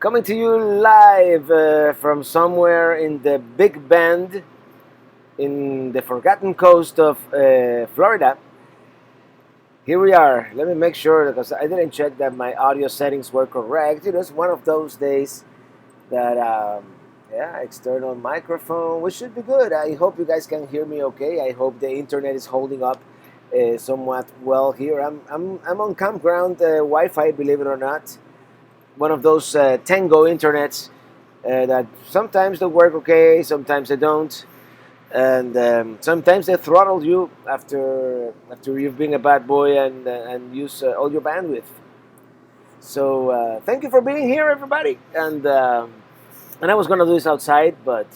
Coming to you live from somewhere in the Big Bend in the forgotten coast of Florida. Here we are. Let me make sure because I didn't check that my audio settings were correct. It's one of those days that, external microphone. We should be good. I hope you guys can hear me okay. I hope the internet is holding up somewhat well here. I'm on campground Wi-Fi, believe it or not. One of those Tango internets that sometimes they work okay, sometimes they don't, and sometimes they throttle you after you've been a bad boy and use all your bandwidth. So thank you for being here, everybody. And I was gonna do this outside, but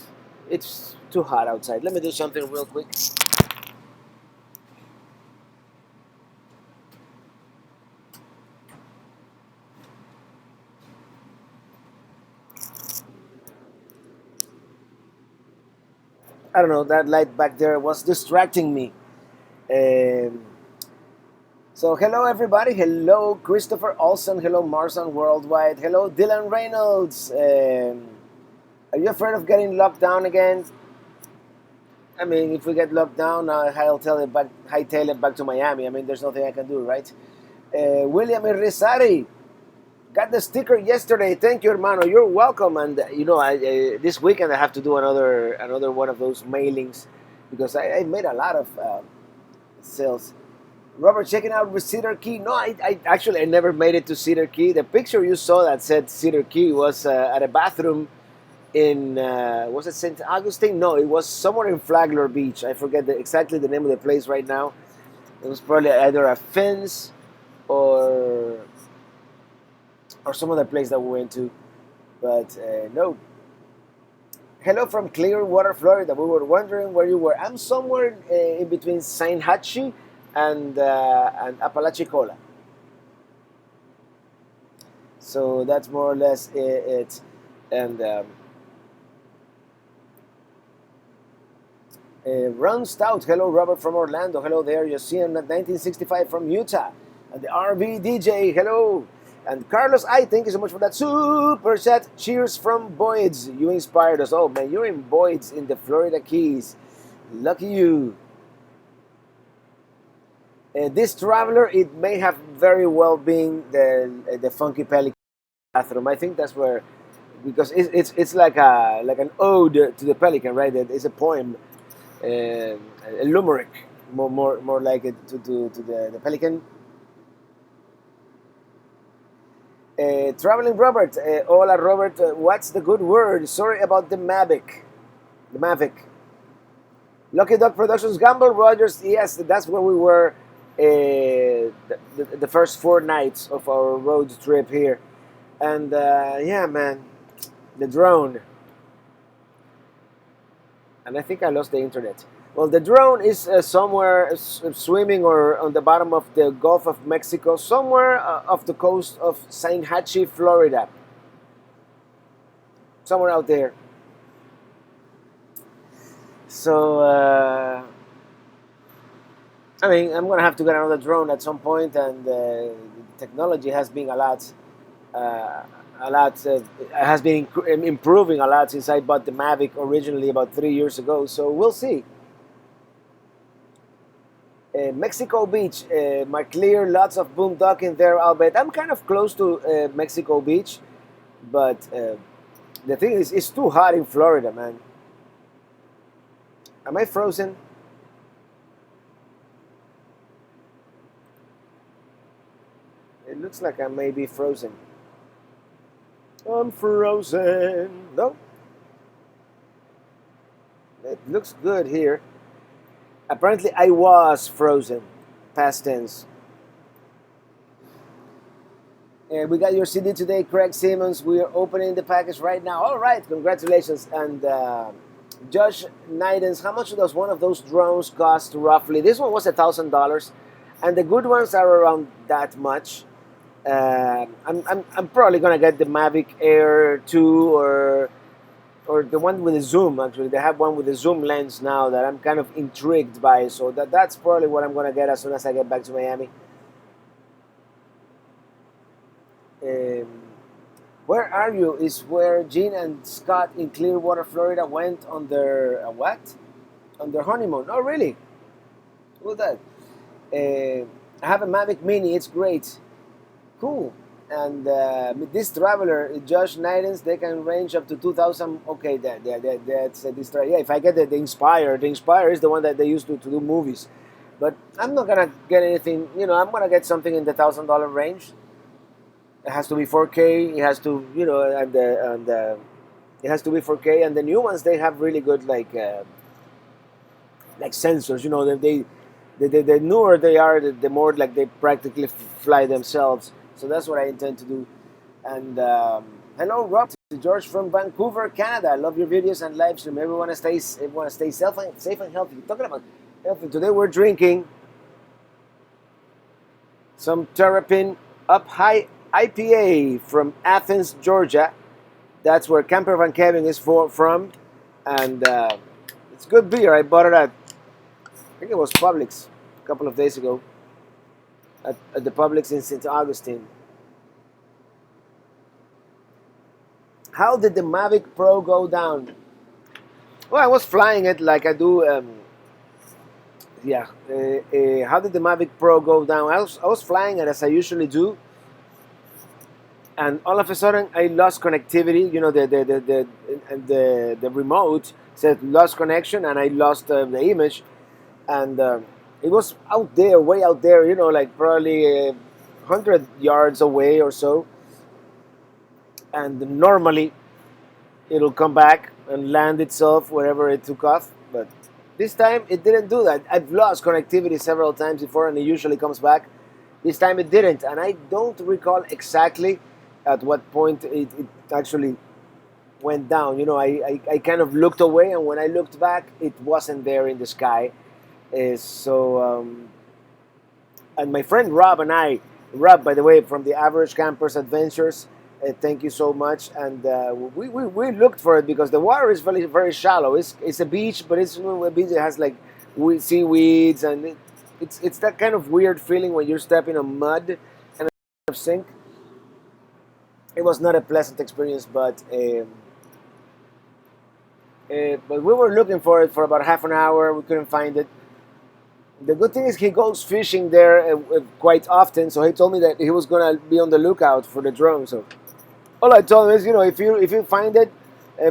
it's too hot outside. Let me do something real quick. I don't know, that light back there was distracting me. Um, So hello everybody, hello Christopher Olsen, hello Marsan Worldwide, hello Dylan Reynolds. Are you afraid of getting locked down again? I mean, if we get locked down, I'll hightail it back to Miami. I mean, there's nothing I can do, right? William Irizarry got the sticker yesterday. Thank you, hermano. You're welcome. And this weekend I have to do another one of those mailings because I made a lot of sales. Robert, checking out with Cedar Key. No, I never made it to Cedar Key. The picture you saw that said Cedar Key was at a bathroom in, was it St. Augustine? No, it was somewhere in Flagler Beach. I forget exactly the name of the place right now. It was probably either a fence or some other place that we went to. But no. Hello from Clearwater, Florida. We were wondering where you were. I'm somewhere in between Saint Hatchie and Apalachicola. So that's more or less it. And Ron Stout, hello Robert from Orlando, hello there. Josian 1965 from Utah. And the RV DJ, hello. And Carlos, thank you so much for that super chat. Cheers from Boyd's. You inspired us. Oh man, you're in Boyd's in the Florida Keys. Lucky you. This traveler, it may have very well been the Funky Pelican bathroom. I think that's where, because it's like an ode to the pelican, right? It's a poem, a limerick, more like it to the pelican. Traveling Robert, hola Robert. What's the good word? Sorry about the Mavic. The Mavic. Lucky Dog Productions, Gamble Rogers. Yes, that's where we were. The first 4 nights of our road trip here, and yeah, man, the drone, and I think I lost the internet. Well, the drone is somewhere swimming or on the bottom of the Gulf of Mexico, somewhere off the coast of Saint Hatchie, Florida, somewhere out there. So. I mean, I'm gonna have to get another drone at some point, and technology has been has been improving a lot since I bought the Mavic originally about 3 years ago. So we'll see. Mexico Beach, Clear, lots of boondocking there. I'll bet I'm kind of close to Mexico Beach, but the thing is, it's too hot in Florida, man. Am I frozen? It looks like I may be frozen. I'm frozen. No. It looks good here. Apparently, I was frozen. Past tense. And we got your CD today, Craig Simmons. We are opening the package right now. All right, congratulations. And Josh Nidens, how much does one of those drones cost roughly? This one was $1,000, and the good ones are around that much. I'm probably gonna get the Mavic Air 2 or the one with the zoom. Actually, they have one with the zoom lens now that I'm kind of intrigued by. So that's probably what I'm gonna get as soon as I get back to Miami. Where are you? Is where Jean and Scott in Clearwater, Florida went on their what? On their honeymoon. Oh, really? Who's that? I have a Mavic Mini. It's great. Cool. And this traveler, Josh Nidens, they can range up to 2,000. Okay, that's this. Yeah, if I get the Inspire is the one that they used to do movies. But I'm not gonna get anything. I'm gonna get something in the $1,000 range. It has to be 4K. It has to, and it has to be 4K. And the new ones, they have really good like sensors. The newer they are, the more like they practically fly themselves. So that's what I intend to do. And hello, Rob, George from Vancouver, Canada. I love your videos and live stream. Everyone stays safe and healthy. Talking about healthy, today we're drinking some Terrapin Up High IPA from Athens, Georgia. That's where Camper Van Kevin is from, and it's good beer. I bought it at, I think it was Publix a couple of days ago at the Publix in St. Augustine. How did the Mavic Pro go down? Well, I was flying it like I do. How did the Mavic Pro go down? I was flying it as I usually do, and all of a sudden I lost connectivity. The remote said lost connection, and I lost the image, and it was out there, way out there. Like probably 100 yards away or so. And normally it'll come back and land itself wherever it took off, but this time it didn't do that. I've lost connectivity several times before, and it usually comes back. This time it didn't, and I don't recall exactly at what point it actually went down. I kind of looked away, and when I looked back, it wasn't there in the sky. And my friend Rob and Rob, by the way, from the Average Campers Adventures, thank you so much. And we looked for it because the water is very, very shallow. It's a beach, but it's a beach that has like seaweeds, and it's that kind of weird feeling when you're stepping on mud and sink. It was not a pleasant experience, but we were looking for it for about half an hour. We couldn't find it. The good thing is he goes fishing there quite often, so he told me that he was gonna be on the lookout for the drone. So all I told him is, if you find it,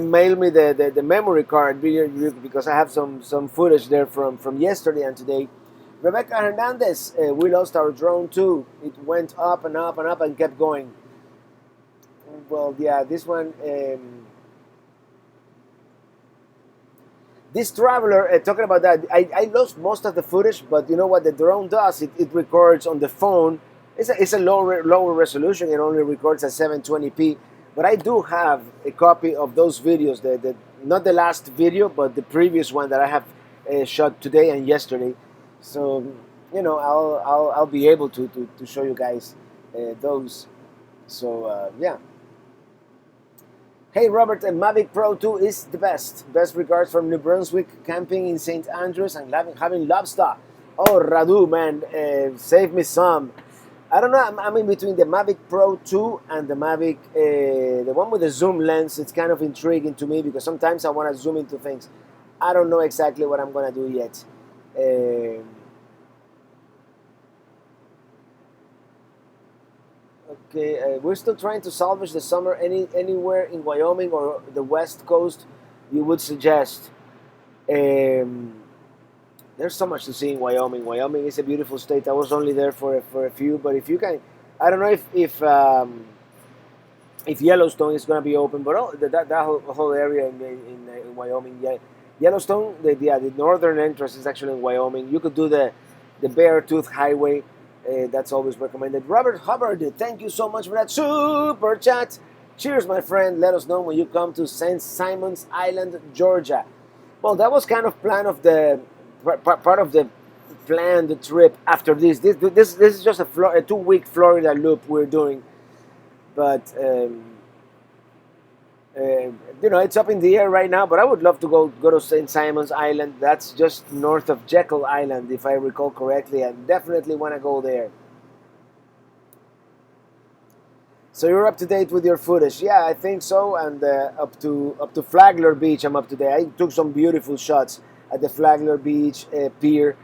mail me the memory card because I have some footage there from yesterday and today. Rebecca Hernandez, we lost our drone too. It went up and up and up and kept going. Well, yeah, this one. This traveler, talking about that, I lost most of the footage, but you know what the drone does? It records on the phone. It's a lower resolution. It only records at 720p. But I do have a copy of those videos, not the last video, but the previous one that I have shot today and yesterday. So, I'll be able to show you guys those. So, yeah. Hey Robert, a Mavic Pro 2 is the best. Best regards from New Brunswick, camping in St. Andrews and having lobster. Oh, Radu, man, save me some. I don't know, I'm in between the Mavic Pro 2 and the Mavic, the one with the zoom lens. It's kind of intriguing to me because sometimes I want to zoom into things. I don't know exactly what I'm going to do yet. Okay, we're still trying to salvage the summer. Anywhere in Wyoming or the West Coast you would suggest? There's so much to see in Wyoming. Wyoming is a beautiful state. I was only there for a few, but if you can, I don't know if Yellowstone is going to be open, but that whole area in Wyoming, yeah, Yellowstone, the northern entrance is actually in Wyoming. You could do the Beartooth Highway. That's always recommended. Robert Hubbard, thank you so much for that super chat. Cheers, my friend. Let us know when you come to St. Simons Island, Georgia. Well, that was kind of part of the planned trip after this. This is just a 2-week Florida loop we're doing, but it's up in the air right now. But I would love to go to St. Simons Island. That's just north of Jekyll Island, if I recall correctly. I definitely want to go there. So you're up to date with your footage? Yeah, I think so. And up to Flagler Beach, I'm up to date. I took some beautiful shots at the Flagler Beach pier,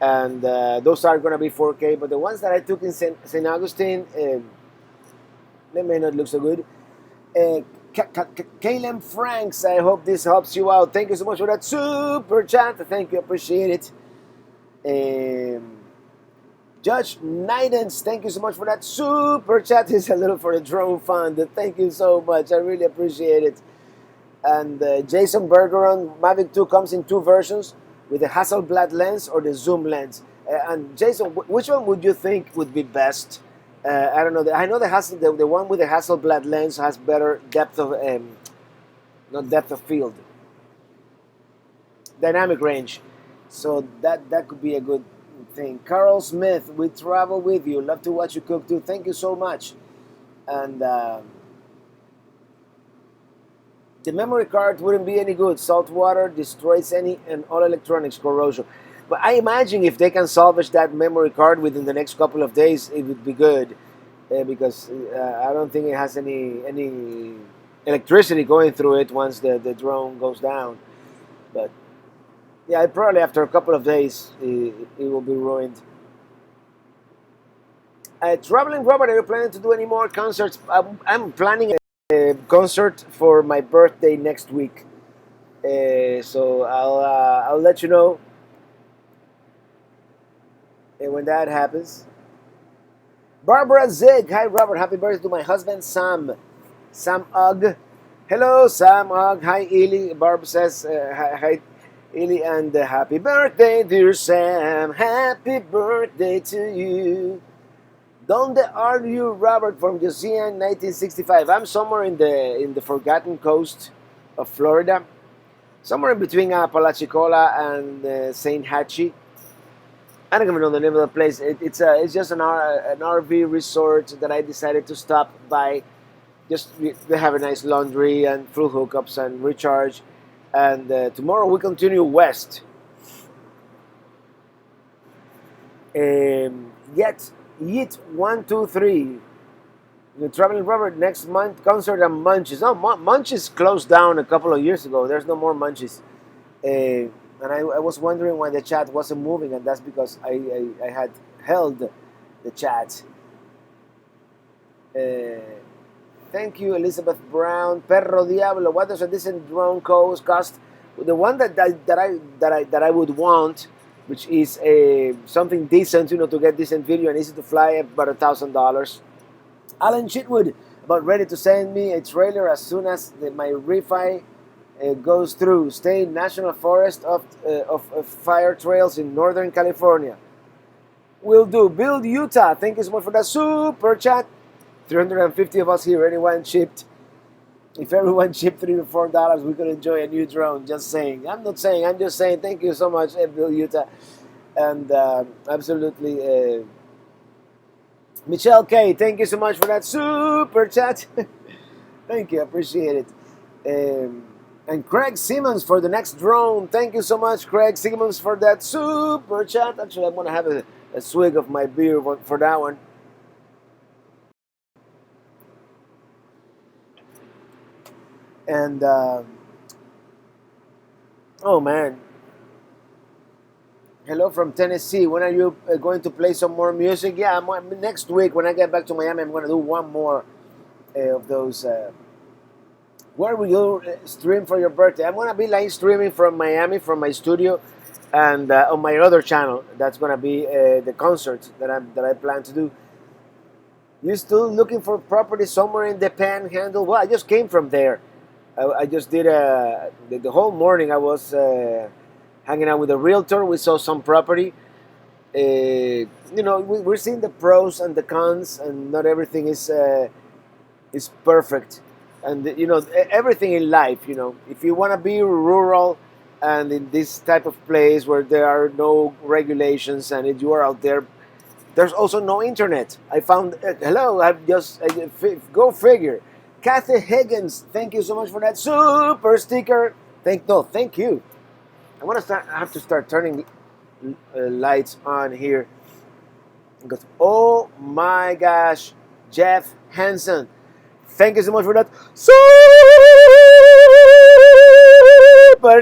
and those are gonna be 4K. But the ones that I took in St. Augustine, they may not look so good. Uh, Caleb Franks, I hope this helps you out. Thank you so much for that super chat. Thank you, appreciate it. Judge Nidens, thank you so much for that super chat. It's a little for the drone fund. Thank you so much. I really appreciate it. And Jason Bergeron, Mavic 2 comes in two versions, with the Hasselblad lens or the zoom lens. And Jason, which one would you think would be best? I don't know. I know the one with the Hasselblad lens has better depth of not depth of field, dynamic range. So that could be a good thing. Carl Smith, we travel with you. Love to watch you cook too. Thank you so much. And the memory card wouldn't be any good. Salt water destroys any and all electronics corrosion. But I imagine if they can salvage that memory card within the next couple of days, it would be good, because I don't think it has any electricity going through it once the drone goes down. But yeah, probably after a couple of days, it will be ruined. Traveling Robert, are you planning to do any more concerts? I'm planning a concert for my birthday next week, so I'll let you know when that happens. Barbara Zig, hi Robert, happy birthday to my husband Sam Ugg. Hello Sam Ugg, hi Ely. Barb says hi Ely, and happy birthday dear Sam, happy birthday to you. Donde are you, Robert, from Josiah, 1965? I'm somewhere in the forgotten coast of Florida, somewhere in between Apalachicola and St. Hatchie. I don't even know the name of the place. It's just an RV resort that I decided to stop by. Just they have a nice laundry and full hookups and recharge. And tomorrow we continue west. Yet 123. The Traveling Robert next month concert at Munchies. No, Munchies closed down a couple of years ago. There's no more Munchies. And I was wondering why the chat wasn't moving, and that's because I had held the chat. Thank you, Elizabeth Brown. Perro Diablo, what does a decent drone cost? The one that I would want, which is something decent, to get decent video and easy to fly, about $1,000. Alan Chitwood, about ready to send me a trailer as soon as my refi goes through. Stay in National Forest of fire trails in Northern California. Will do. Build Utah, thank you so much for that super chat. 350 of us here. Anyone chipped? If everyone chipped $3 to $4, we could enjoy a new drone. Just saying. I'm not saying. I'm just saying. Thank you so much, Bill Utah, and absolutely, Michelle K. Thank you so much for that super chat. Thank you. Appreciate it. And Craig Simmons for the next drone. Thank you so much, Craig Simmons, for that super chat. Actually, I'm gonna have a swig of my beer for that one. And oh man, hello from Tennessee. When are you going to play some more music? Yeah, next week when I get back to Miami, I'm going to do one more of those. Where will you stream for your birthday? I'm going to be live streaming from Miami, from my studio, and on my other channel. That's going to be the concert that I plan to do. You still looking for property somewhere in the Panhandle? Well, I just came from there. I just did the whole morning. I was hanging out with a realtor. We saw some property. We're seeing the pros and the cons, and not everything is perfect. And everything in life. If you want to be rural and in this type of place where there are no regulations, and if you are out there, there's also no internet. I found hello. Go figure. Kathy Higgins, thank you so much for that super sticker. Thank you. I have to start turning lights on here because oh my gosh, Jeff Hansen. Thank you so much for that super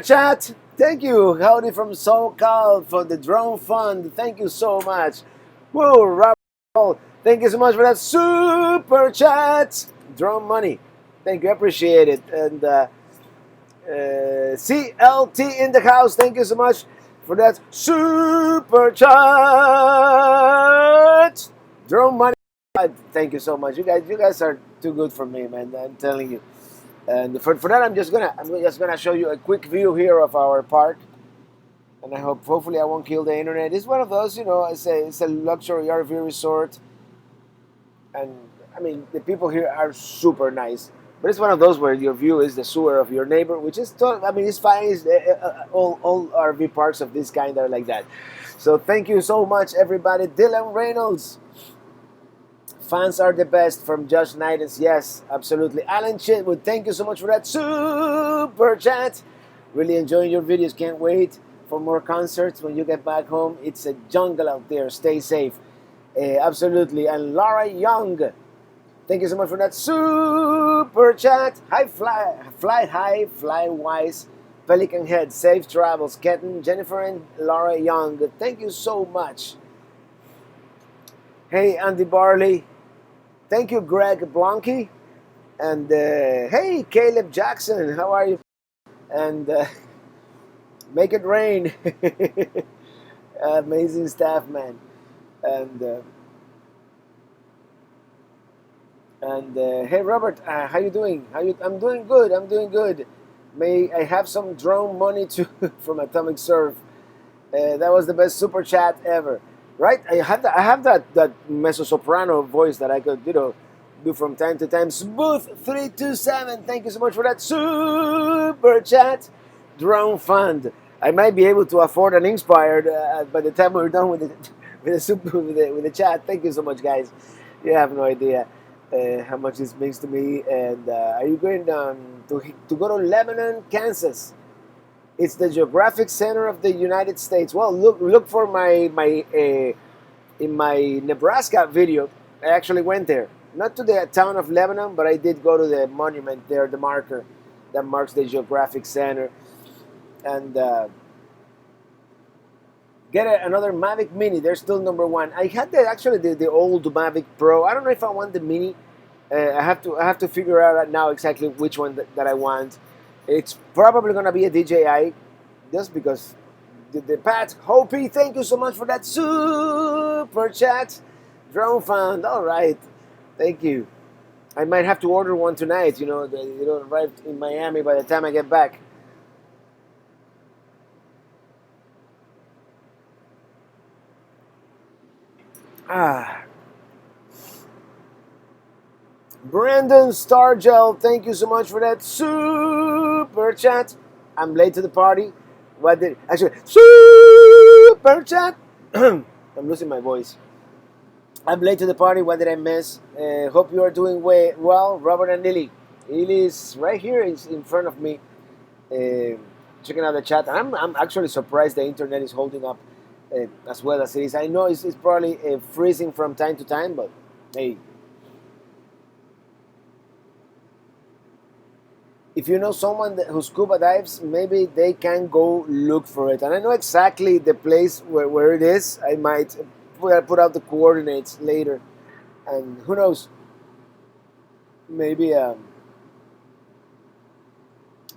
chat. Thank you. Howdy from SoCal for the drone fund. Thank you so much. Whoa, Robert. Thank you so much for that super chat. Drone money. Thank you. Appreciate it. And CLT in the house. Thank you so much for that super chat. Drone money. Thank you so much. You guys are too good for me, man. I'm telling you. And for that, I'm just gonna show you a quick view here of our park, and hopefully I won't kill the internet. It's one of those, it's a luxury RV resort, and I mean the people here are super nice. But it's one of those where your view is the sewer of your neighbor, which is it's fine. It's, all RV parks of this kind are like that. So thank you so much, everybody. Dylan Reynolds. Fans are the best from Josh Nidens. Yes, absolutely. Alan Chitwood, thank you so much for that super chat. Really enjoying your videos. Can't wait for more concerts when you get back home. It's a jungle out there. Stay safe. Absolutely. And Laura Young, thank you so much for that super chat. Fly high, fly wise. Pelican Head, safe travels. Ketten, Jennifer, and Laura Young, thank you so much. Hey, Andy Barley. Thank you, Greg Blanky. And hey, Caleb Jackson, how are you? And make it rain. Amazing staff, man. And hey, Robert, how you doing? I'm doing good. I'm doing good. May I have some drone money too from Atomic Surf? That was the best super chat ever. Right, I have that mezzo soprano voice that I could do from time to time. Smooth327, thank you so much for that super chat. Drone fund. I might be able to afford an Inspired by the time we're done with the chat. Thank you so much, guys. You have no idea how much this means to me. And are you going to go to Lebanon, Kansas? It's the geographic center of the United States. Well, look for in my Nebraska video. I actually went there, not to the town of Lebanon, but I did go to the monument there, the marker that marks the geographic center, and get another Mavic Mini. They're still number one. I had the old Mavic Pro. I don't know if I want the Mini. I have to figure out now exactly which one that I want. It's probably going to be a DJI, just because the Pat Hopi, thank you so much for that super chat. Drone fund, all right. Thank you. I might have to order one tonight, it'll arrive in Miami by the time I get back. Brandon Stargel, thank you so much for that super chat. I'm late to the party. Super chat. I'm losing my voice. I'm late to the party. What did I miss? Hope you are doing well, Robert and Lily. Lily is right here, is in front of me, checking out the chat. I'm actually surprised the internet is holding up as well as it is. I know it's probably freezing from time to time, but hey. If you know someone who scuba dives, maybe they can go look for it. And I know exactly the place where it is. I might put out the coordinates later. And who knows? Maybe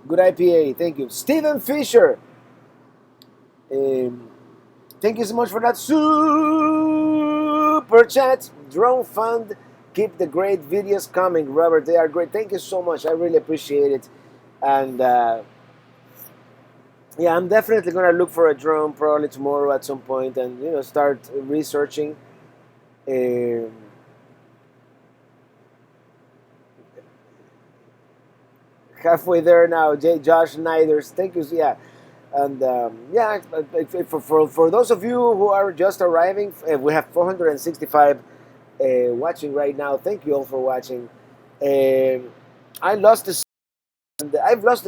good IPA. Thank you. Stephen Fisher. Thank you so much for that super chat. Drone fund. Keep the great videos coming, Robert. They are great. Thank you so much. I really appreciate it. And yeah, I'm definitely gonna look for a drone probably tomorrow at some point, and start researching. Halfway there now, Josh Niders. Thank you. Yeah. And yeah, for those of you who are just arriving, we have 465 watching right now. Thank you all for watching. I've lost the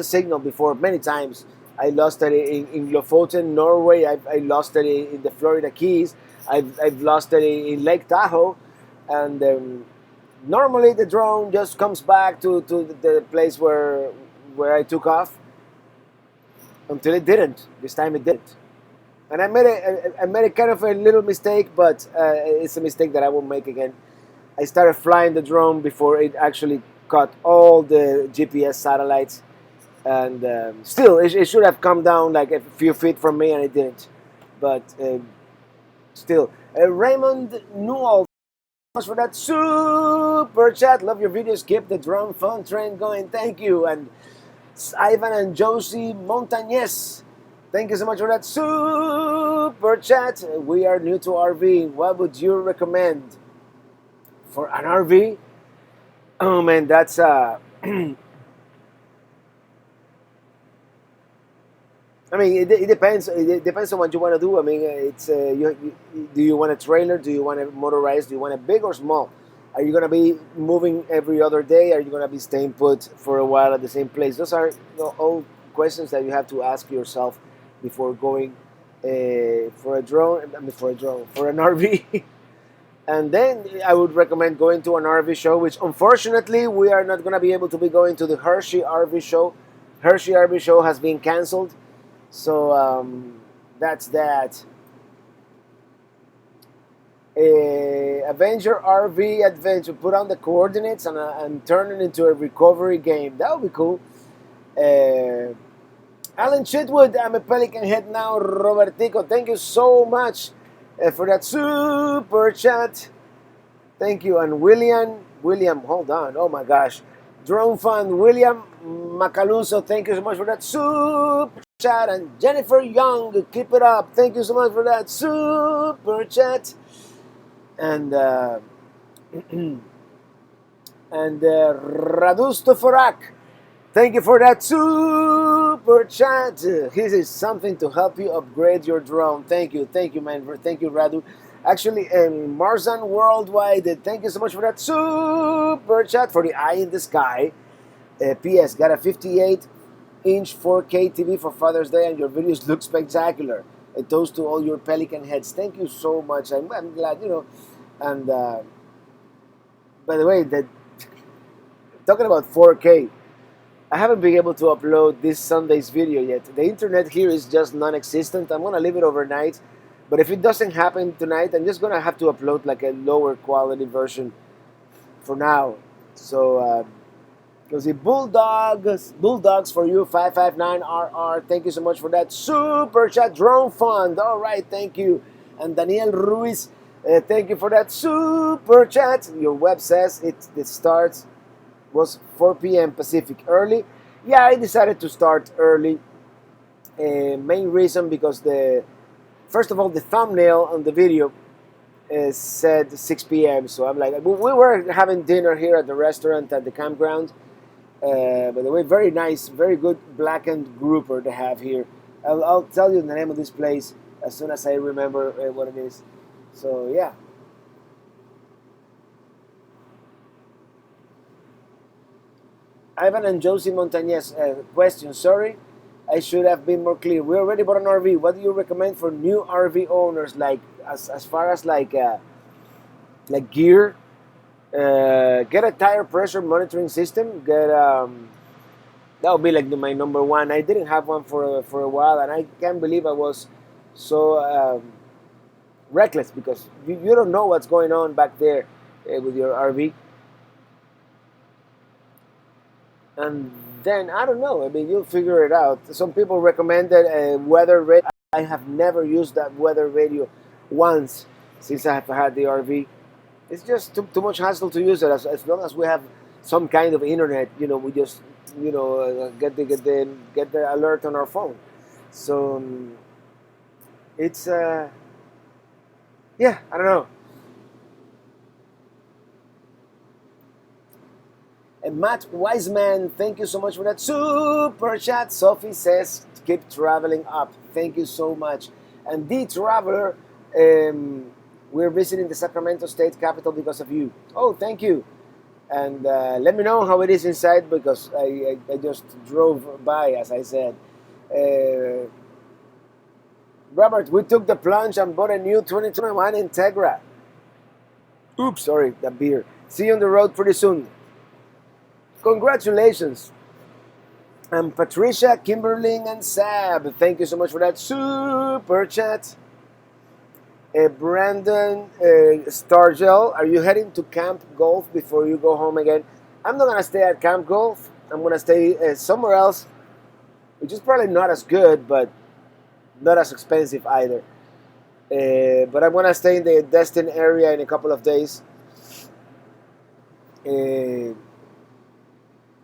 signal before many times. I lost it in Lofoten, Norway. I lost it in the Florida Keys. I've lost it in Lake Tahoe, and Normally the drone just comes back to the place where I took off, until it didn't. This time it didn't. And I made a kind of a little mistake, but it's a mistake that I won't make again. I started flying the drone before it actually caught all the GPS satellites, and still, it should have come down like a few feet from me, and it didn't. But still, Raymond Newell, thanks for that super chat. Love your videos. Keep the drone fun train going. Thank you. And Ivan and Josie Montañez, thank you so much for that super chat. We are new to RV. What would you recommend for an RV? Oh man, that's I mean, it depends. It depends on what you want to do. I mean, it's do you want a trailer? Do you want a motorized? Do you want a big or small? Are you gonna be moving every other day? Are you gonna be staying put for a while at the same place? Those are, all questions that you have to ask yourself before going for a drone. I mean, for an RV. And then I would recommend going to an RV show, which unfortunately we are not gonna be able to be going to the Hershey RV show. Hershey RV show has been canceled. So that's that. Avenger RV Adventure. Put on the coordinates and turn it into a recovery game. That would be cool. Alan Chitwood, I'm a Pelican head now. Robertico, thank you so much for that super chat. Thank you. And William, hold on. Oh my gosh. Drone Fund, William Macaluso, thank you so much for that super chat. And Jennifer Young, keep it up. Thank you so much for that super chat. And Radusto Forak, thank you for that super chat. This is something to help you upgrade your drone. Thank you, man. Thank you, Radu. Actually, Marzan Worldwide, thank you so much for that super chat for the eye in the sky. P.S. Got a 58-inch 4K TV for Father's Day, and your videos look spectacular. A toast to all your Pelican heads. Thank you so much. I'm glad, And by the way, talking about 4K, I haven't been able to upload this Sunday's video yet. The internet here is just non-existent. I'm gonna leave it overnight, but if it doesn't happen tonight, I'm just gonna have to upload like a lower quality version for now. So, because the Bulldogs for you 559RR. Thank you so much for that super chat. Drone Fund. All right, thank you. And Daniel Ruiz, thank you for that super chat. Your web says it starts was 4 p.m. Pacific. Early. Yeah, I decided to start early. Main reason because first of all, the thumbnail on the video said 6 p.m. So I'm like, we were having dinner here at the restaurant at the campground. By the way, very nice, very good blackened grouper to have here. I'll tell you the name of this place as soon as I remember what it is. So yeah. Ivan and Josie Montañez, question. Sorry, I should have been more clear. We already bought an RV. What do you recommend for new RV owners? Like as far as like gear. Get a tire pressure monitoring system. That would be like my number one. I didn't have one for a while, and I can't believe I was so reckless because you don't know what's going on back there with your RV. And then I don't know. I mean, you'll figure it out. Some people recommended a weather radio. I have never used that weather radio once since I have had the RV. It's just too much hassle to use it. As long as we have some kind of internet, we just get the alert on our phone. So it's yeah, I don't know. And Matt Wiseman, thank you so much for that super chat. Sophie says, keep traveling up. Thank you so much. And the Traveler, we're visiting the Sacramento State Capitol because of you. Oh, thank you. And let me know how it is inside because I just drove by, as I said. Robert, we took the plunge and bought a new 2021 Integra. Oops, sorry, the beer. See you on the road pretty soon. Congratulations. And Patricia, Kimberling, and Sab, thank you so much for that super chat. Brandon Stargell, are you heading to Camp Golf before you go home again? I'm not going to stay at Camp Golf. I'm going to stay somewhere else, which is probably not as good, but not as expensive either. But I'm going to stay in the Destin area in a couple of days.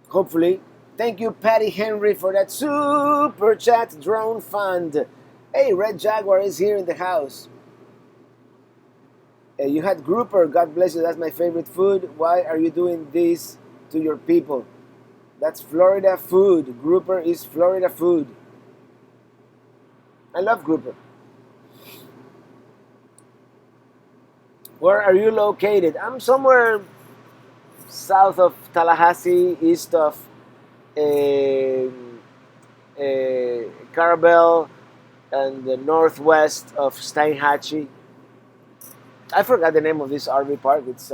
Hopefully. Thank you, Patty Henry, for that super chat drone fund. Hey, Red Jaguar is here in the house. You had grouper, God bless you, that's my favorite food. Why are you doing this to your people? That's Florida food. Grouper is Florida food. I love grouper. Where are you located? I'm somewhere south of Tallahassee, east of Carabel, and the northwest of Steinhatchee. I forgot the name of this RV park. It's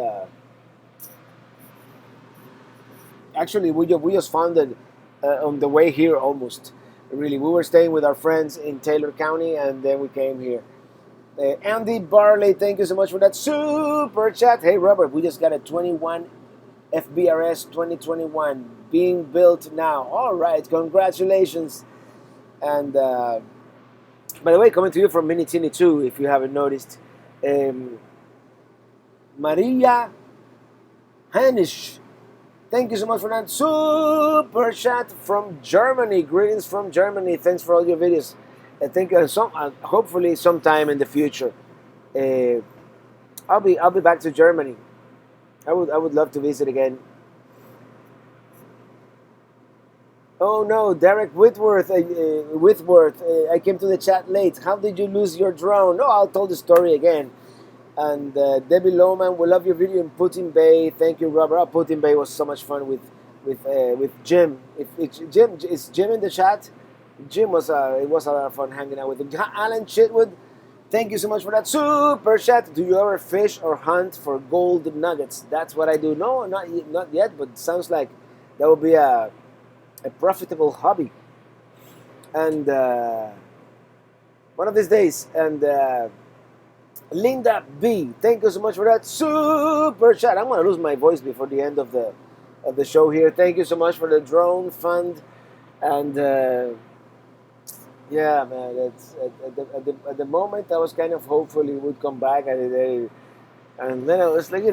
actually we just found it on the way here almost. Really, we were staying with our friends in Taylor County, and then we came here. Andy Barley, thank you so much for that super chat. Hey Robert, we just got a 21 FBRS 2021 being built now. All right, congratulations. And by the way, coming to you from Mini Teeny 2, if you haven't noticed. Maria Hanisch, thank you so much for that super chat from Germany. Greetings from Germany. Thanks for all your videos. I think hopefully sometime in the future, I'll be back to Germany. I would love to visit again. Oh no, Derek Whitworth. I came to the chat late. How did you lose your drone? No, I'll tell the story again. And Debbie Lohman, we love your video in Putin Bay. Thank you, Robert. Oh, Putin Bay was so much fun with Jim. Jim is Jim in the chat. Jim was it was a lot of fun hanging out with him. Alan Chitwood, thank you so much for that super chat. Do you ever fish or hunt for gold nuggets? That's what I do. No, not yet, but it sounds like that would be a profitable hobby. And one of these days. And Linda B, thank you so much for that super chat. I'm gonna lose my voice before the end of the show here. Thank you so much for the drone fund. And yeah, man, it's at the moment I was kind of hopeful it would come back, and then I was like,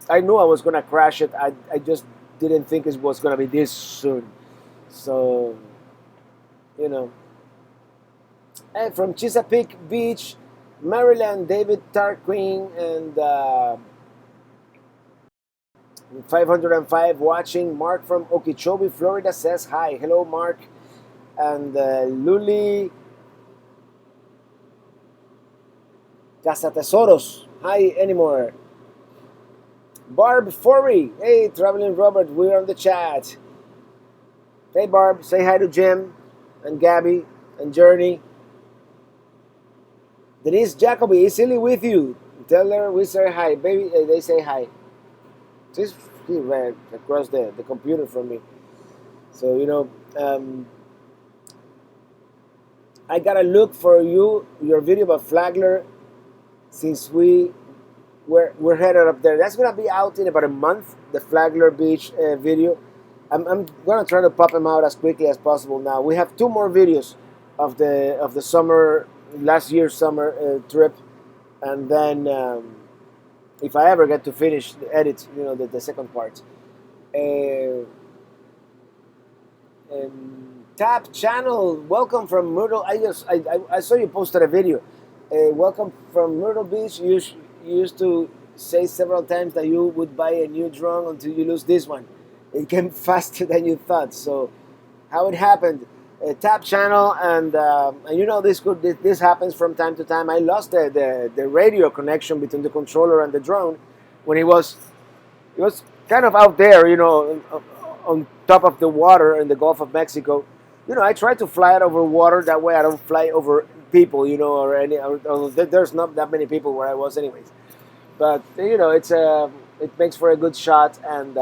I knew I was gonna crash it. I just didn't think it was gonna be this soon. So, and from Chesapeake Beach, Maryland, David Tarquin, and 505 watching. Mark from Okeechobee, Florida says hi. Hello, Mark. And Luli Casatesoros, hi anymore. Barb Forey, hey Traveling Robert, we're on the chat. Hey Barb, say hi to Jim and Gabby and Journey. Denise Jacoby is silly with you. Tell her we say hi, baby. They say hi. Just ran across the computer from me. So I gotta look for your video about Flagler, since we're headed up there. That's gonna be out in about a month. The Flagler Beach video. I'm gonna try to pop them out as quickly as possible. Now we have 2 more videos of the summer, last year's summer trip, and then if I ever get to finish the edit, the second part. Tap channel, welcome from Myrtle. I saw you posted a video. Welcome from Myrtle Beach. You used to say several times that you would buy a new drone until you lose this one. It came faster than you thought. So, how it happened? Tap channel, and this happens from time to time. I lost the radio connection between the controller and the drone when it was kind of out there, on top of the water in the Gulf of Mexico. I try to fly it over water. That way I don't fly over people, or there's not that many people where I was anyways. But, it's it makes for a good shot, and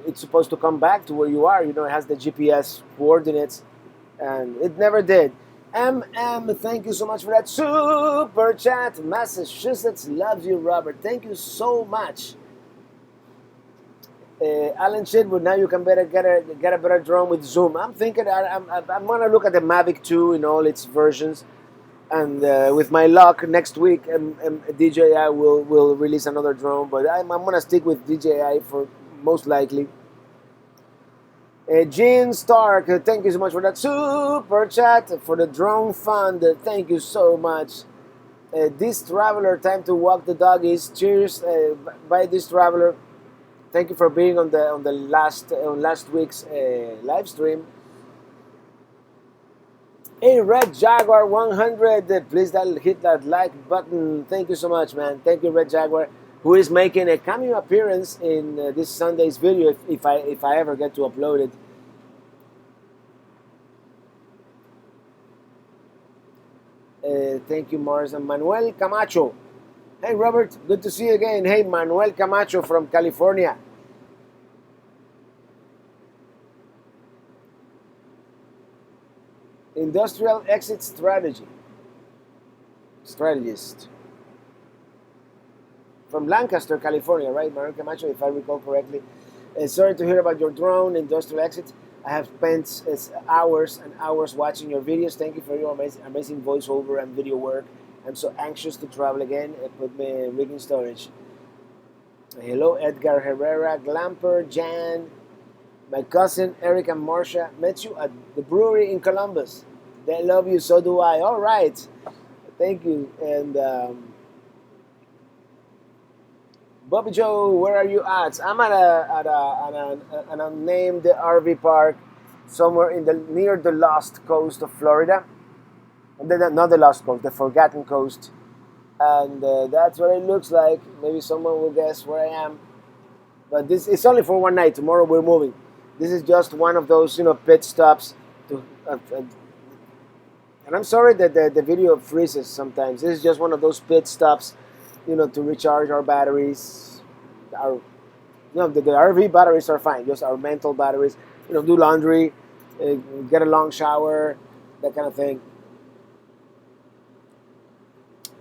it's supposed to come back to where you are. You know, it has the GPS coordinates, and it never did. Thank you so much for that super chat. Massachusetts loves you, Robert. Thank you so much. Alan Shitwood, now you can better get a better drone with zoom. I'm thinking I'm gonna look at the Mavic 2 in all its versions, and with my luck, next week DJI will release another drone. But I'm gonna stick with DJI for most likely. Jean Stark, thank you so much for that super chat for the drone fund. Thank you so much. This traveler, time to walk the doggies. Cheers, by this traveler. Thank you for being on the last week's live stream. Hey, Red Jaguar 100, please hit that like button. Thank you so much, man. Thank you, Red Jaguar, who is making a cameo appearance in this Sunday's video if I ever get to upload it. Thank you, Mars and Manuel Camacho. Hey, Robert, good to see you again. Hey, Manuel Camacho from California. Industrial exit strategist from Lancaster, California, right, Manuel Camacho, if I recall correctly. Sorry to hear about your drone industrial exit. I have spent hours and hours watching your videos. Thank you for your amazing voiceover and video work. I'm so anxious to travel again. Put me rigging storage. Hello, Edgar Herrera, Glamper, Jan, my cousin Eric and Marcia. Met you at the brewery in Columbus. They love you, so do I. All right, thank you. And Bobby Joe, where are you at? I'm at an unnamed RV park somewhere near the lost coast of Florida. Not the lost coast, the forgotten coast. And that's what it looks like. Maybe someone will guess where I am. But this is only for one night. Tomorrow we're moving. This is just one of those, pit stops. And I'm sorry that the video freezes sometimes. This is just one of those pit stops, to recharge our batteries. The RV batteries are fine. Just our mental batteries. Do laundry, get a long shower, that kind of thing.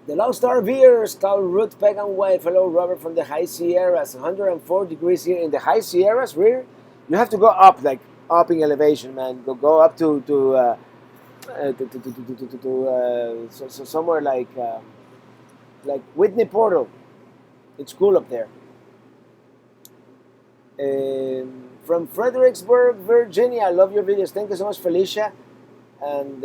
The Lost RVers, called Ruth, Peg, and Wife. Hello, Robert from the High Sierras. 104 degrees here in the High Sierras. Really? You have to go up, like up in elevation, man. Go up to somewhere like Whitney Portal. It's cool up there. From Fredericksburg, Virginia. I love your videos. Thank you so much, Felicia. And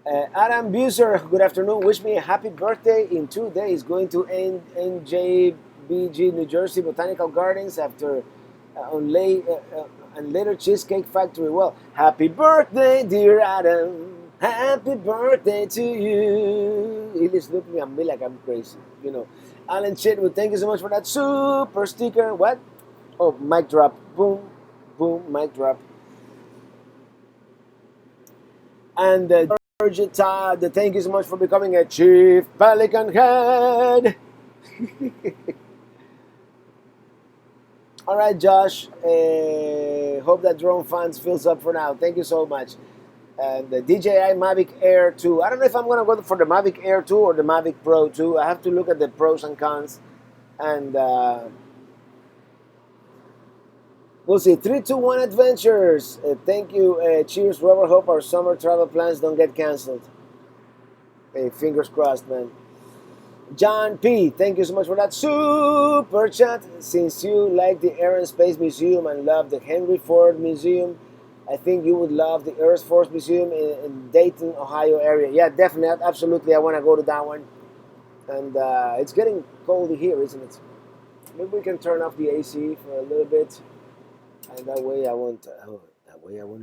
Adam Buser, good afternoon. Wish me a happy birthday in 2 days. Going to NJBG, New Jersey Botanical Gardens after and later Cheesecake Factory. Well, happy birthday, dear Adam. Happy birthday to you. He just looked at me like I'm crazy, Alan Chitwood, thank you so much for that super sticker. What? Oh, mic drop. Boom, boom, mic drop. And George Todd, thank you so much for becoming a Chief Pelican Head. All right, Josh. Hope that drone funds fills up for now. Thank you so much. And the DJI Mavic Air 2. I don't know if I'm going to go for the Mavic Air 2 or the Mavic Pro 2. I have to look at the pros and cons. And we'll see. 321 Adventures. Thank you. Cheers, Robert. Hope our summer travel plans don't get canceled. Hey, fingers crossed, man. John P., thank you so much for that super chat. Since you like the Air and Space Museum and love the Henry Ford Museum, I think you would love the Air Force Museum in Dayton, Ohio area. Yeah, definitely, absolutely. I want to go to that one. And it's getting cold here, isn't it? Maybe we can turn off the AC for a little bit, and that way I won't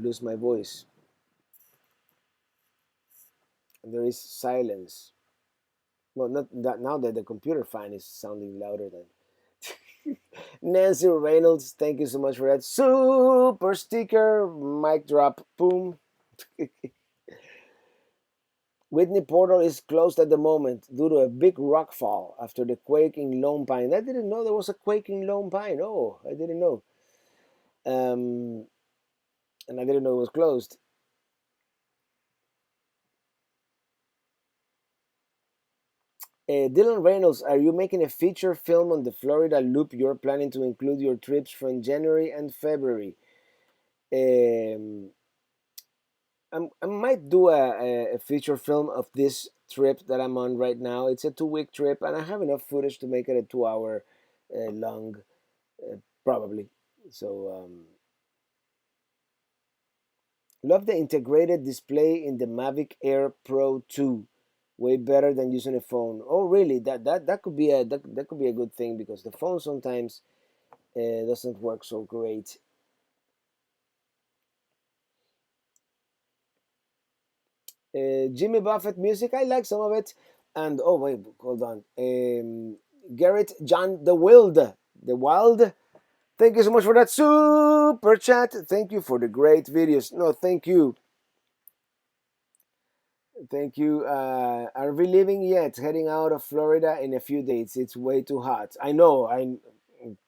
lose my voice. And there is silence. Well, not that now that the computer fan is sounding louder than. Nancy Reynolds, thank you so much for that super sticker. Mic drop, boom. Whitney Portal is closed at the moment due to a big rock fall after the quake in Lone Pine. I didn't know there was a quake in Lone Pine. Oh, I didn't know. Um, and I didn't know it was closed. Dylan Reynolds, are you making a feature film on the Florida Loop? You're planning to include your trips from January and February. Um, I might do a feature film of this trip that I'm on right now. It's a 2 week trip, and I have enough footage to make it a 2 hour long, probably. So, love the integrated display in the Mavic Air Pro 2. Way better than using a phone. Oh, really? That could be that could be a good thing because the phone sometimes doesn't work so great. Jimmy Buffett music, I like some of it. And oh wait, hold on. Garrett John the Wild. Thank you so much for that super chat. Thank you for the great videos. No, thank you. Are we leaving yet? Heading out of Florida in a few days. It's way too hot. I know. I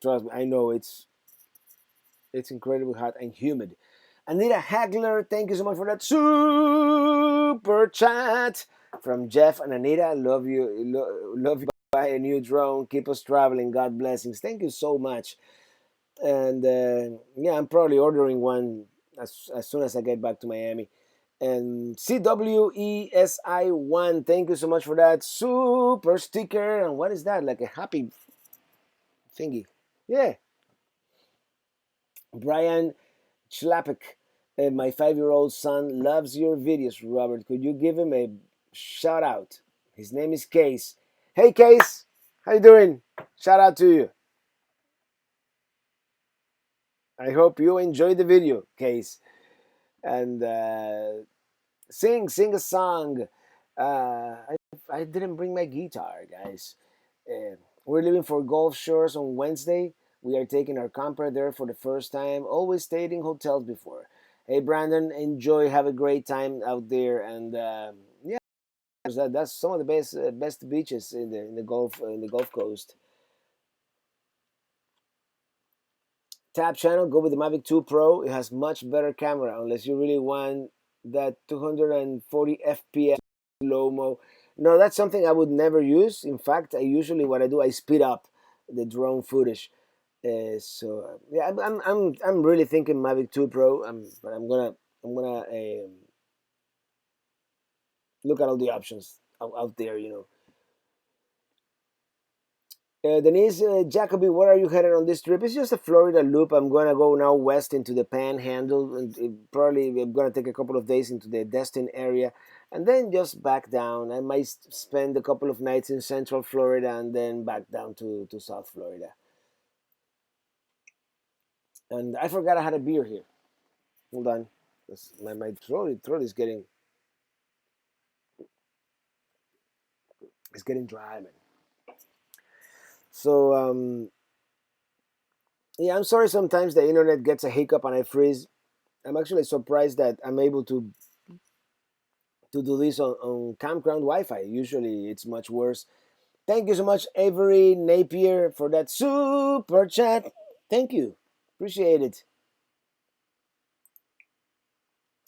trust me. I know it's incredibly hot and humid. Anita Hagler, thank you so much for that super chat from Jeff and Anita. Love you, love you. Buy a new drone. Keep us traveling. God blessings. Thank you so much. And yeah, I'm probably ordering one as soon as I get back to Miami. And CWESI1, thank you so much for that super sticker. And what is that? Like a happy thingy. Yeah. Brian Schlapik, my 5-year-old son loves your videos, Robert. Could you give him a shout out? His name is Case. Hey, Case, how you doing? Shout out to you. I hope you enjoyed the video, Case. And sing a song. I didn't bring my guitar, guys. Uh, we're leaving for Gulf Shores on Wednesday. We are taking our camper there for the first time. Always stayed in hotels before. Hey, Brandon, enjoy. Have a great time out there. And yeah, that's some of the best beaches in the Gulf Coast. Tap channel, go with the Mavic 2 Pro. It has much better camera unless you really want that 240 FPS slow mo. No, that's something I would never use. In fact, what I do, I speed up the drone footage. Yeah, I'm really thinking Mavic 2 Pro. But I'm gonna look at all the options out there. Denise Jacoby, where are you headed on this trip? It's just a Florida loop. I'm gonna go now west into the Panhandle, and probably I'm gonna take a couple of days into the Destin area, and then just back down. I might spend a couple of nights in Central Florida, and then back down to South Florida. And I forgot I had a beer here. Hold on, my throat is getting dry, man. So yeah, I'm sorry. Sometimes the internet gets a hiccup and I freeze. I'm actually surprised that I'm able to do this on campground Wi-Fi. Usually it's much worse. Thank you so much, Avery Napier, for that super chat. Thank you. Appreciate it.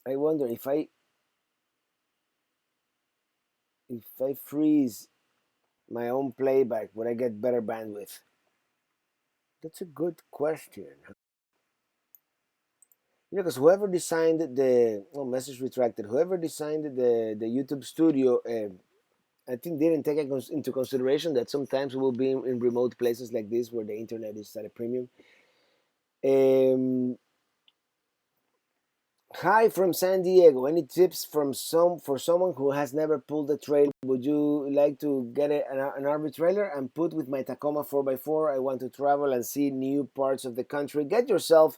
I wonder if I freeze my own playback, would I get better bandwidth? That's a good question. Because whoever designed the message retracted. Whoever designed the YouTube studio, I think didn't take into consideration that sometimes we'll be in remote places like this where the internet is at a premium. Um, Hi from San Diego. Any tips for someone who has never pulled a trailer? Would you like to get an RV trailer and put with my Tacoma 4x4? I want to travel and see new parts of the country. Get yourself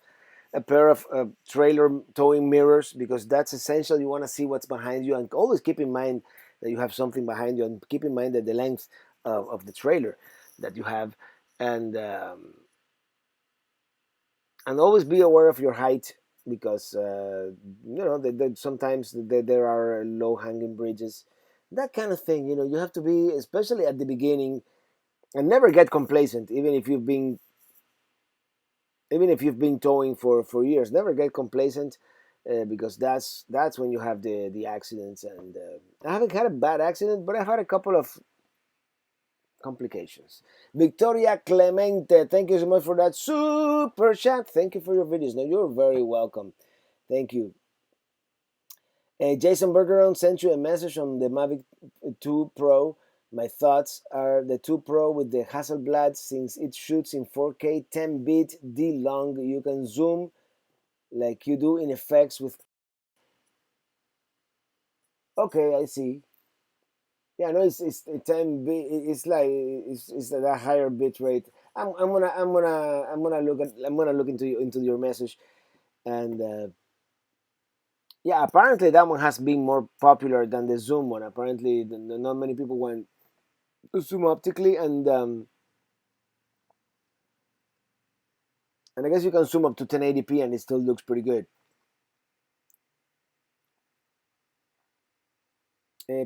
a pair of trailer towing mirrors because that's essential. You want to see what's behind you, and always keep in mind that you have something behind you, and keep in mind that the length of the trailer that you have, and and always be aware of your height because sometimes there are low hanging bridges. that kind of thing. You have to be, especially at the beginning, and never get complacent, even if you've been towing for years. Never get complacent, because that's when you have the accidents. And I haven't had a bad accident, but I've had a couple of complications. Victoria Clemente, thank you so much for that super chat. Thank you for your videos. No, you're very welcome. Thank you. Jason Bergeron sent you a message on the Mavic 2 Pro. My thoughts are the 2 Pro with the Hasselblad, since it shoots in 4K 10-bit D long. You can zoom like you do in effects with. Okay, I see. Yeah, no, it's 10 bit. It's like it's at a higher bit rate. I'm gonna look into your message. And yeah, apparently that one has been more popular than the Zoom one. Apparently, not many people went to zoom optically. And I guess you can zoom up to 1080p and it still looks pretty good.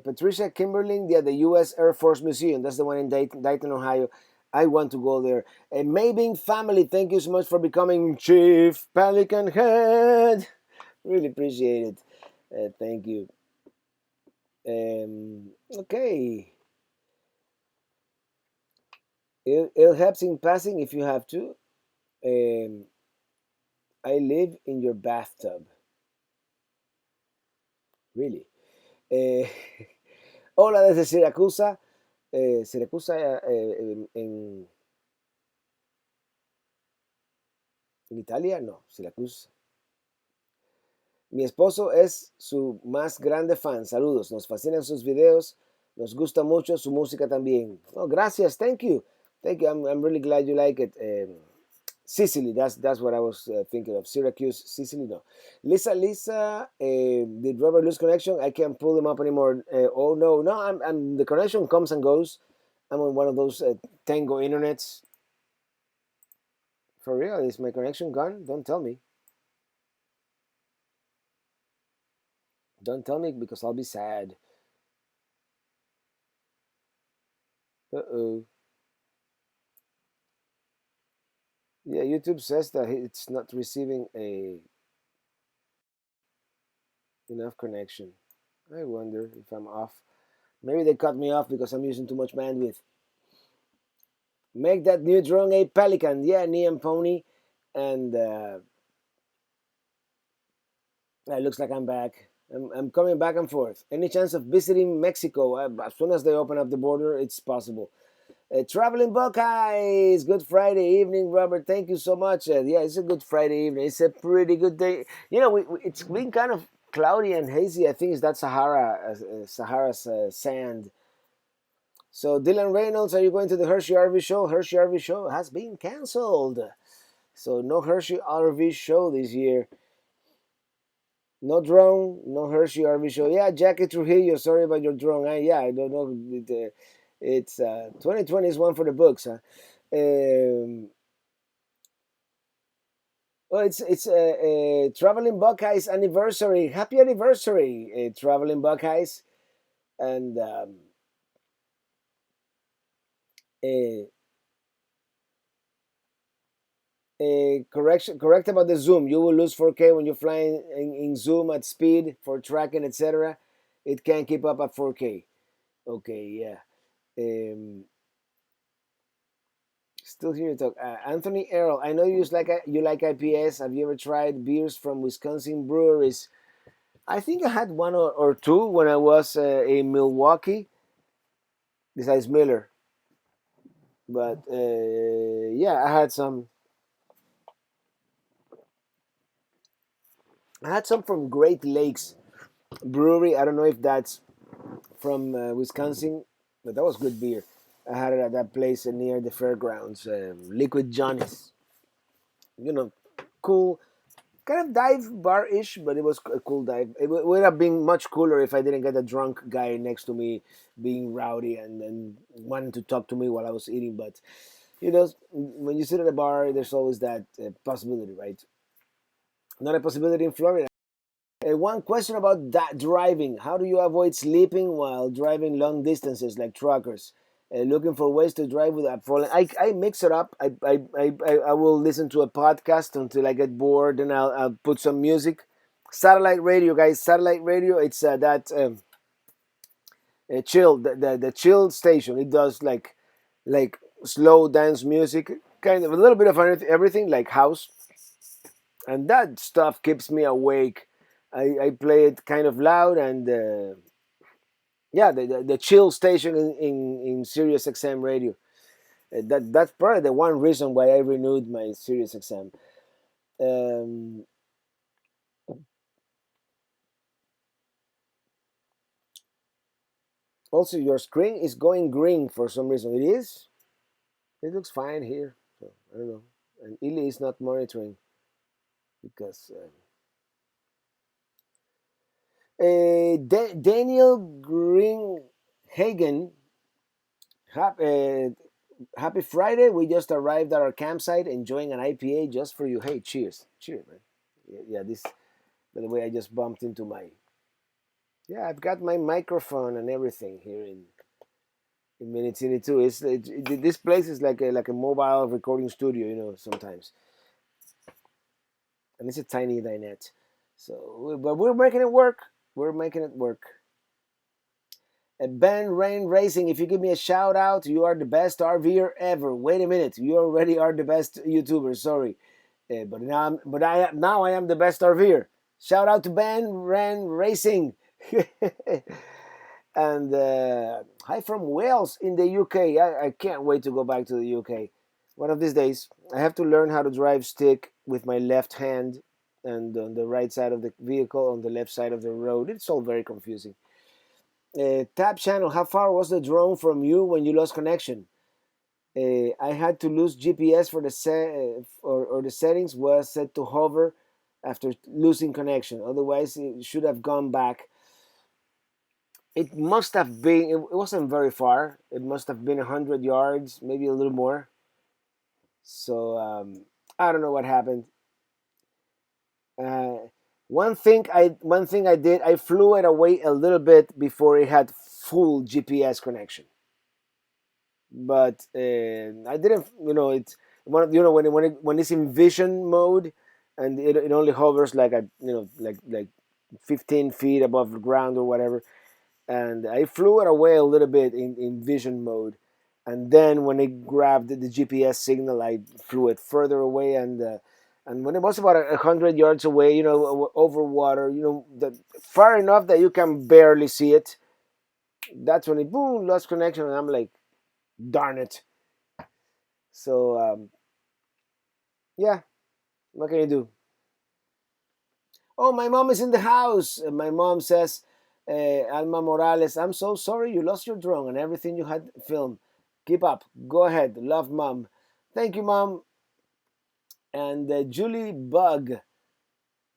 Patricia Kimberling, yeah, the U.S. Air Force Museum. That's the one in Dayton, Ohio. I want to go there. Maybing family, thank you so much for becoming Chief Pelican Head. Really appreciate it. Thank you. Okay. It helps in passing if you have to. Um, I live in your bathtub. Really. Eh, Hola desde Siracusa. Siracusa, en Italia, no, Siracusa. Mi esposo es su más grande fan. Saludos, nos fascinan sus videos, nos gusta mucho su música también. Oh, gracias, thank you. I'm really glad you like it. Sicily, that's what I was thinking of. Syracuse, Sicily, no. Lisa, did Robert lose connection? I can't pull him up anymore. Oh no, I'm the connection comes and goes. I'm on one of those Tango internets. For real, is my connection gone? Don't tell me. Don't tell me, because I'll be sad. Uh-oh. Yeah, YouTube says that it's not receiving a enough connection. I wonder if I'm off. Maybe they cut me off because I'm using too much bandwidth. Make that new drone a Pelican. Yeah, Neon Pony. And it looks like I'm back. I'm coming back and forth. Any chance of visiting Mexico? As soon as they open up the border, it's possible. Traveling Buckeyes. Good Friday evening, Robert. Thank you so much. Yeah, it's a good Friday evening. It's a pretty good day. It's been kind of cloudy and hazy. I think it's that Sahara's sand. So, Dylan Reynolds, are you going to the Hershey RV show? Hershey RV show has been canceled. So, no Hershey RV show this year. No drone, no Hershey RV show. Yeah, Jackie Trujillo, sorry about your drone. Yeah, I don't know. It's 2020 is one for the books. Huh? Well, it's Traveling Buckeyes anniversary. Happy anniversary, Traveling Buckeyes. And uh, correct about the zoom. You will lose 4K when you're flying in zoom at speed for tracking, etc. It can't keep up at 4K. Okay, yeah. Still here to talk. Anthony Errol, I know you like IPS. Have you ever tried beers from Wisconsin breweries? I think I had one or two when I was in Milwaukee, besides Miller. But yeah, I had some from Great Lakes Brewery. I don't know if that's from Wisconsin, but that was good beer. I had it at that place near the fairgrounds, Liquid Johnny's. Cool, kind of dive bar ish, but it was a cool dive. It would have been much cooler if I didn't get a drunk guy next to me being rowdy and wanting to talk to me while I was eating. But when you sit at a bar, there's always that possibility, right? Not a possibility in Florida. One question about that driving. How do you avoid sleeping while driving long distances like truckers? Looking for ways to drive without falling. I mix it up. I will listen to a podcast until I get bored, and I'll put some music. Satellite radio, guys. Satellite radio. It's that chill, the chill station. It does like slow dance music, kind of a little bit of everything, like house, and that stuff keeps me awake. I play it kind of loud, and yeah, the chill station in Sirius XM radio. That's probably the one reason why I renewed my Sirius XM. Um, Also, your screen is going green for some reason. It is. It looks fine here. So I don't know. And Ili is not monitoring because Daniel Greenhagen. Happy Friday. We just arrived at our campsite enjoying an IPA just for you. Hey, cheers. Cheers, man. Yeah, this, by the way, I just bumped into my. Yeah, I've got my microphone and everything here in Minitini too. This place is like a mobile recording studio, sometimes. And it's a tiny dinette. So, but we're making it work. We're making it work. Ben Rain Racing, if you give me a shout out, you are the best RVer ever. Wait a minute, you already are the best YouTuber. Sorry, but I am the best RVer. Shout out to Ben Rain Racing, and hi from Wales in the UK. I can't wait to go back to the UK. One of these days, I have to learn how to drive stick with my left hand and on the right side of the vehicle, on the left side of the road. It's all very confusing. Tap channel, how far was the drone from you when you lost connection? I had to lose GPS for the or the settings was set to hover after losing connection. Otherwise, it should have gone back. It must have been. It wasn't very far. It must have been 100 yards, maybe a little more. So I don't know what happened. Uh, one thing I did. I flew it away a little bit before it had full GPS connection. But I didn't. It's when it's in vision mode, and it only hovers like like 15 feet above the ground or whatever. And I flew it away a little bit in vision mode, and then when it grabbed the GPS signal, I flew it further away, and when it was about 100 yards away, over water, far enough that you can barely see it. That's when it boom lost connection, and I'm like, darn it. So yeah, what can you do? Oh, my mom is in the house. My mom says, Alma Morales, I'm so sorry you lost your drone and everything you had filmed. Keep up. Go ahead. Love, mom. Thank you, mom. And Julie Bug.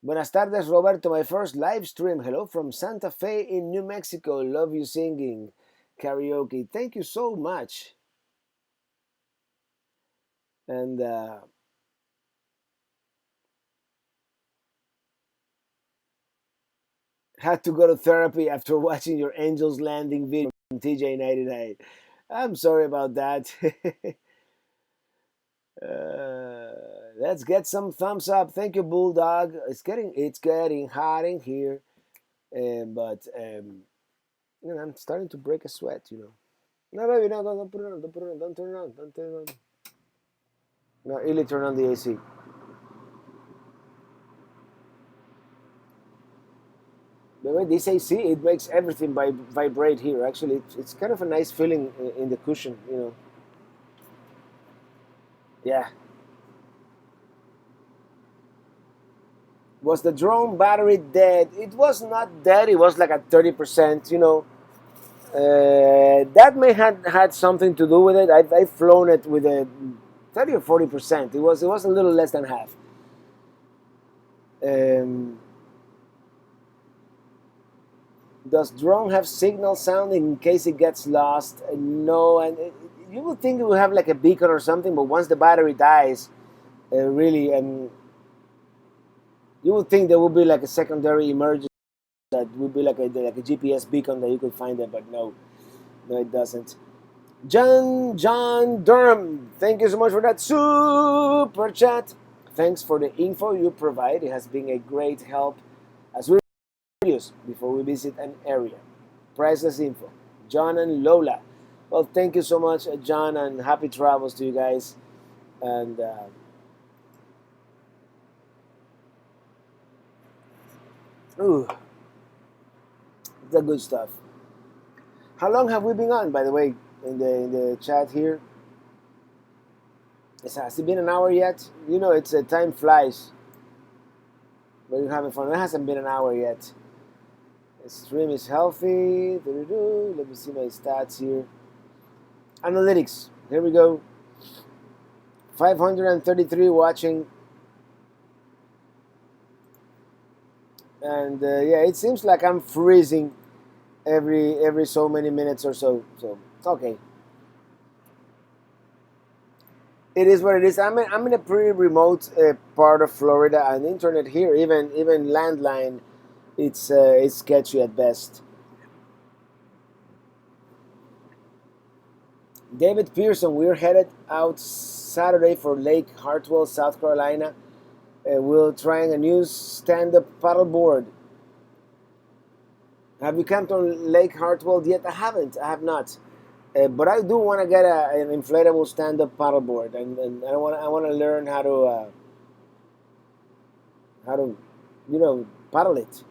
Buenas tardes, Roberto. My first live stream. Hello from Santa Fe in New Mexico. Love you singing karaoke. Thank you so much. And had to go to therapy after watching your Angels Landing video from TJ99. I'm sorry about that. Let's get some thumbs up. Thank you, Bulldog. It's getting hot in here, but I'm starting to break a sweat. No, baby, no, don't put it on. Don't put it on. Don't turn it on. Don't turn it on. No, really turn on the AC. The way this AC, it makes everything vibrate here. Actually, it's kind of a nice feeling in the cushion. Yeah. Was the drone battery dead? It was not dead. It was like at 30%. That may have had something to do with it. I've flown it with a 30 or 40%. It was a little less than half. Um, does drone have signal sound in case it gets lost? No, and you would think it would have like a beacon or something, but once the battery dies, really, and You would think there would be like a secondary emergency that would be like a GPS beacon that you could find it, but no, no, it doesn't. John Durham, thank you so much for that super chat. Thanks for the info you provide. It has been a great help as we reviews before we visit an area. Priceless info. John and Lola. Well, thank you so much, John, and happy travels to you guys. And ooh, the good stuff. How long have we been on, by the way, in the chat here? Has it been an hour yet? You know, it's time flies when you're having fun. It hasn't been an hour yet. The stream is healthy. Let me see my stats here. Analytics. Here we go. 533 watching. And yeah, it seems like I'm freezing every so many minutes or so. So okay. It is what it is. I'm in a pretty remote part of Florida, and internet here, even landline, it's sketchy at best. David Pearson, we're headed out Saturday for Lake Hartwell, South Carolina. We're trying a new stand-up paddleboard. Have you camped on Lake Hartwell yet? I haven't. I have not. But I do want to get an inflatable stand-up paddleboard, and I want to learn how to paddle it.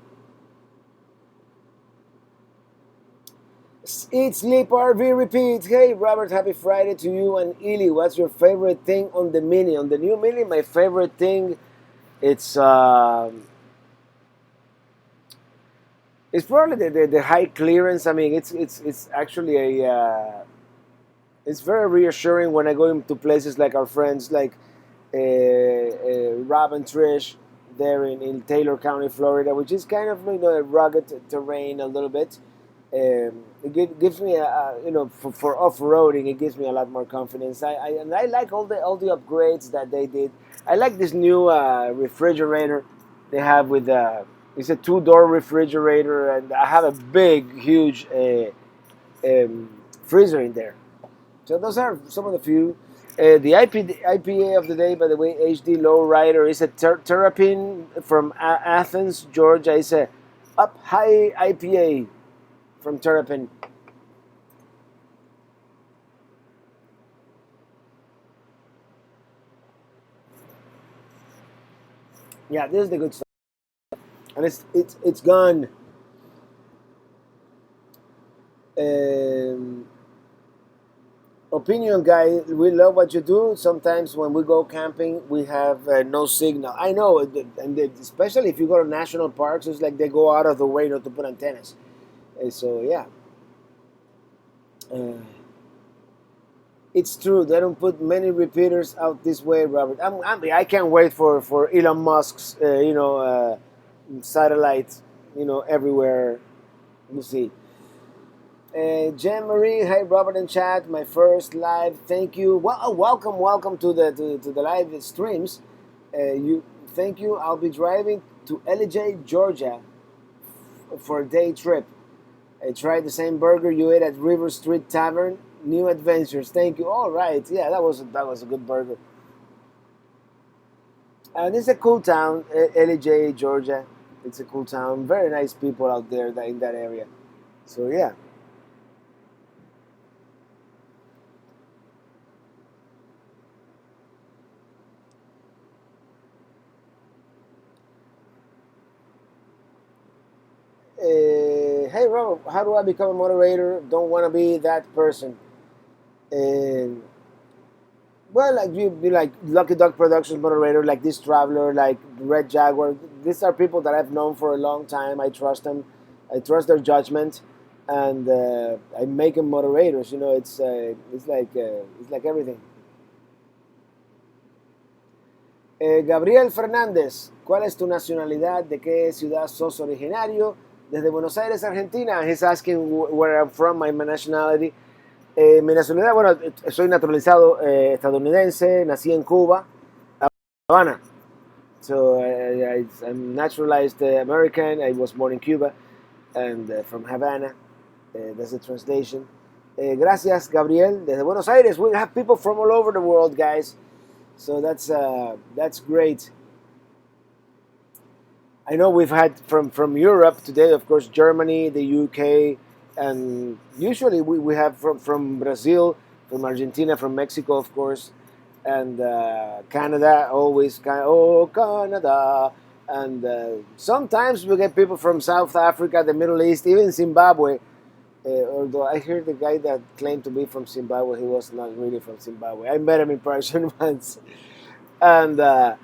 Eat, sleep, RV, repeat. Hey, Robert, happy Friday to you and Ely. What's your favorite thing on the Mini? On the new Mini, my favorite thing, it's probably the high clearance. I mean, it's actually it's very reassuring when I go into places like our friends like Rob and Trish there in Taylor County, Florida, which is kind of a rugged terrain a little bit. It gives me for off-roading, it gives me a lot more confidence. I like all the upgrades that they did. I like this new refrigerator they have with it's a 2-door refrigerator, and I have a big, huge freezer in there. So those are some of the few. The IPA of the day, by the way, HD Lowrider, is a Terrapin from Athens, Georgia. It's a up high IPA from Terrapin. Yeah, this is the good stuff, and it's gone. Opinion guy, we love what you do. Sometimes when we go camping, we have no signal. I know, and especially if you go to national parks, it's like they go out of the way not to put antennas. So yeah, it's true. They don't put many repeaters out this way, Robert. I can't wait for Elon Musk's satellite, everywhere. We'll see. Jen Marie, hey Robert and Chad, my first live. Thank you. Well, welcome to the live streams. Thank you. I'll be driving to Ellijay, Georgia, for a day trip. I tried the same burger you ate at River Street Tavern. New adventures. Thank you. All right. Yeah, that was a good burger. And it's a cool town, Ellijay, Georgia. It's a cool town. Very nice people out there in that area. So yeah. Hey Robert, how do I become a moderator? Don't want to be that person. Well, like you be like Lucky Duck Productions moderator, like this traveler, like Red Jaguar. These are people that I've known for a long time. I trust them. I trust their judgment, and I make them moderators. It's like everything. Gabriel Fernández, ¿cuál es tu nacionalidad? ¿De qué ciudad sos originario? Desde Buenos Aires, Argentina. He's asking where I'm from, my nationality. Mi nacionalidad, bueno, soy naturalizado estadounidense, nací en Cuba, La Habana. So I'm naturalized American. I was born in Cuba and from Havana. That's the translation. Gracias, Gabriel. Desde Buenos Aires, we have people from all over the world, guys. So that's great. I know we've had from Europe today, of course, Germany, the UK, and usually we have from Brazil, from Argentina, from Mexico, of course, and Canada, always, oh, Canada. And sometimes we get people from South Africa, the Middle East, even Zimbabwe. Although I heard the guy that claimed to be from Zimbabwe, he was not really from Zimbabwe. I met him in person once. And at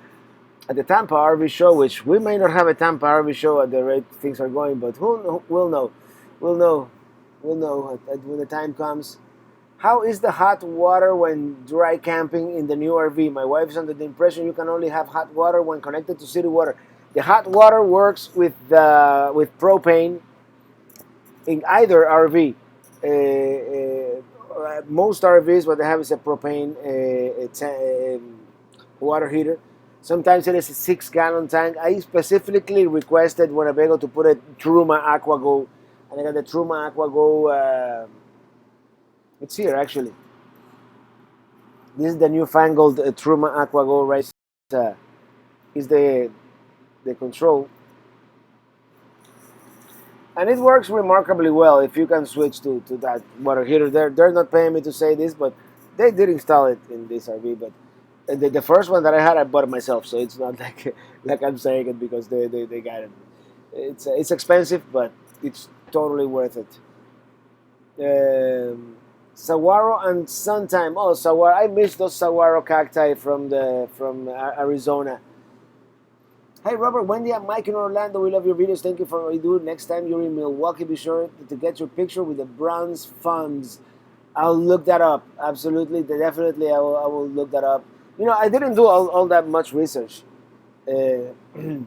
the Tampa RV show, which we may not have a Tampa RV show at the rate things are going, but who will know? We'll know. We'll know when the time comes. How is the hot water when dry camping in the new RV? My wife is under the impression you can only have hot water when connected to city water. The hot water works with propane in either RV. Most RVs, what they have is a propane water heater. Sometimes it is a 6-gallon tank. I specifically requested Winnebago to put a Truma AquaGo, and I got the Truma AquaGo. It's here actually. This is the newfangled Truma AquaGo, right? Is the control, and it works remarkably well if you can switch to that water heater. They're not paying me to say this, but they did install it in this RV. But the first one that I had, I bought it myself, so it's not like I'm saying it because they got it. It's expensive, but it's totally worth it. Saguaro and Suntime. Oh, saguaro! I miss those saguaro cacti from Arizona. Hey Robert, Wendy and Mike in Orlando, we love your videos. Thank you for what you do. Next time you're in Milwaukee, be sure to get your picture with the bronze funds. I'll look that up. Absolutely, definitely, I will look that up. You know, I didn't do all that much research on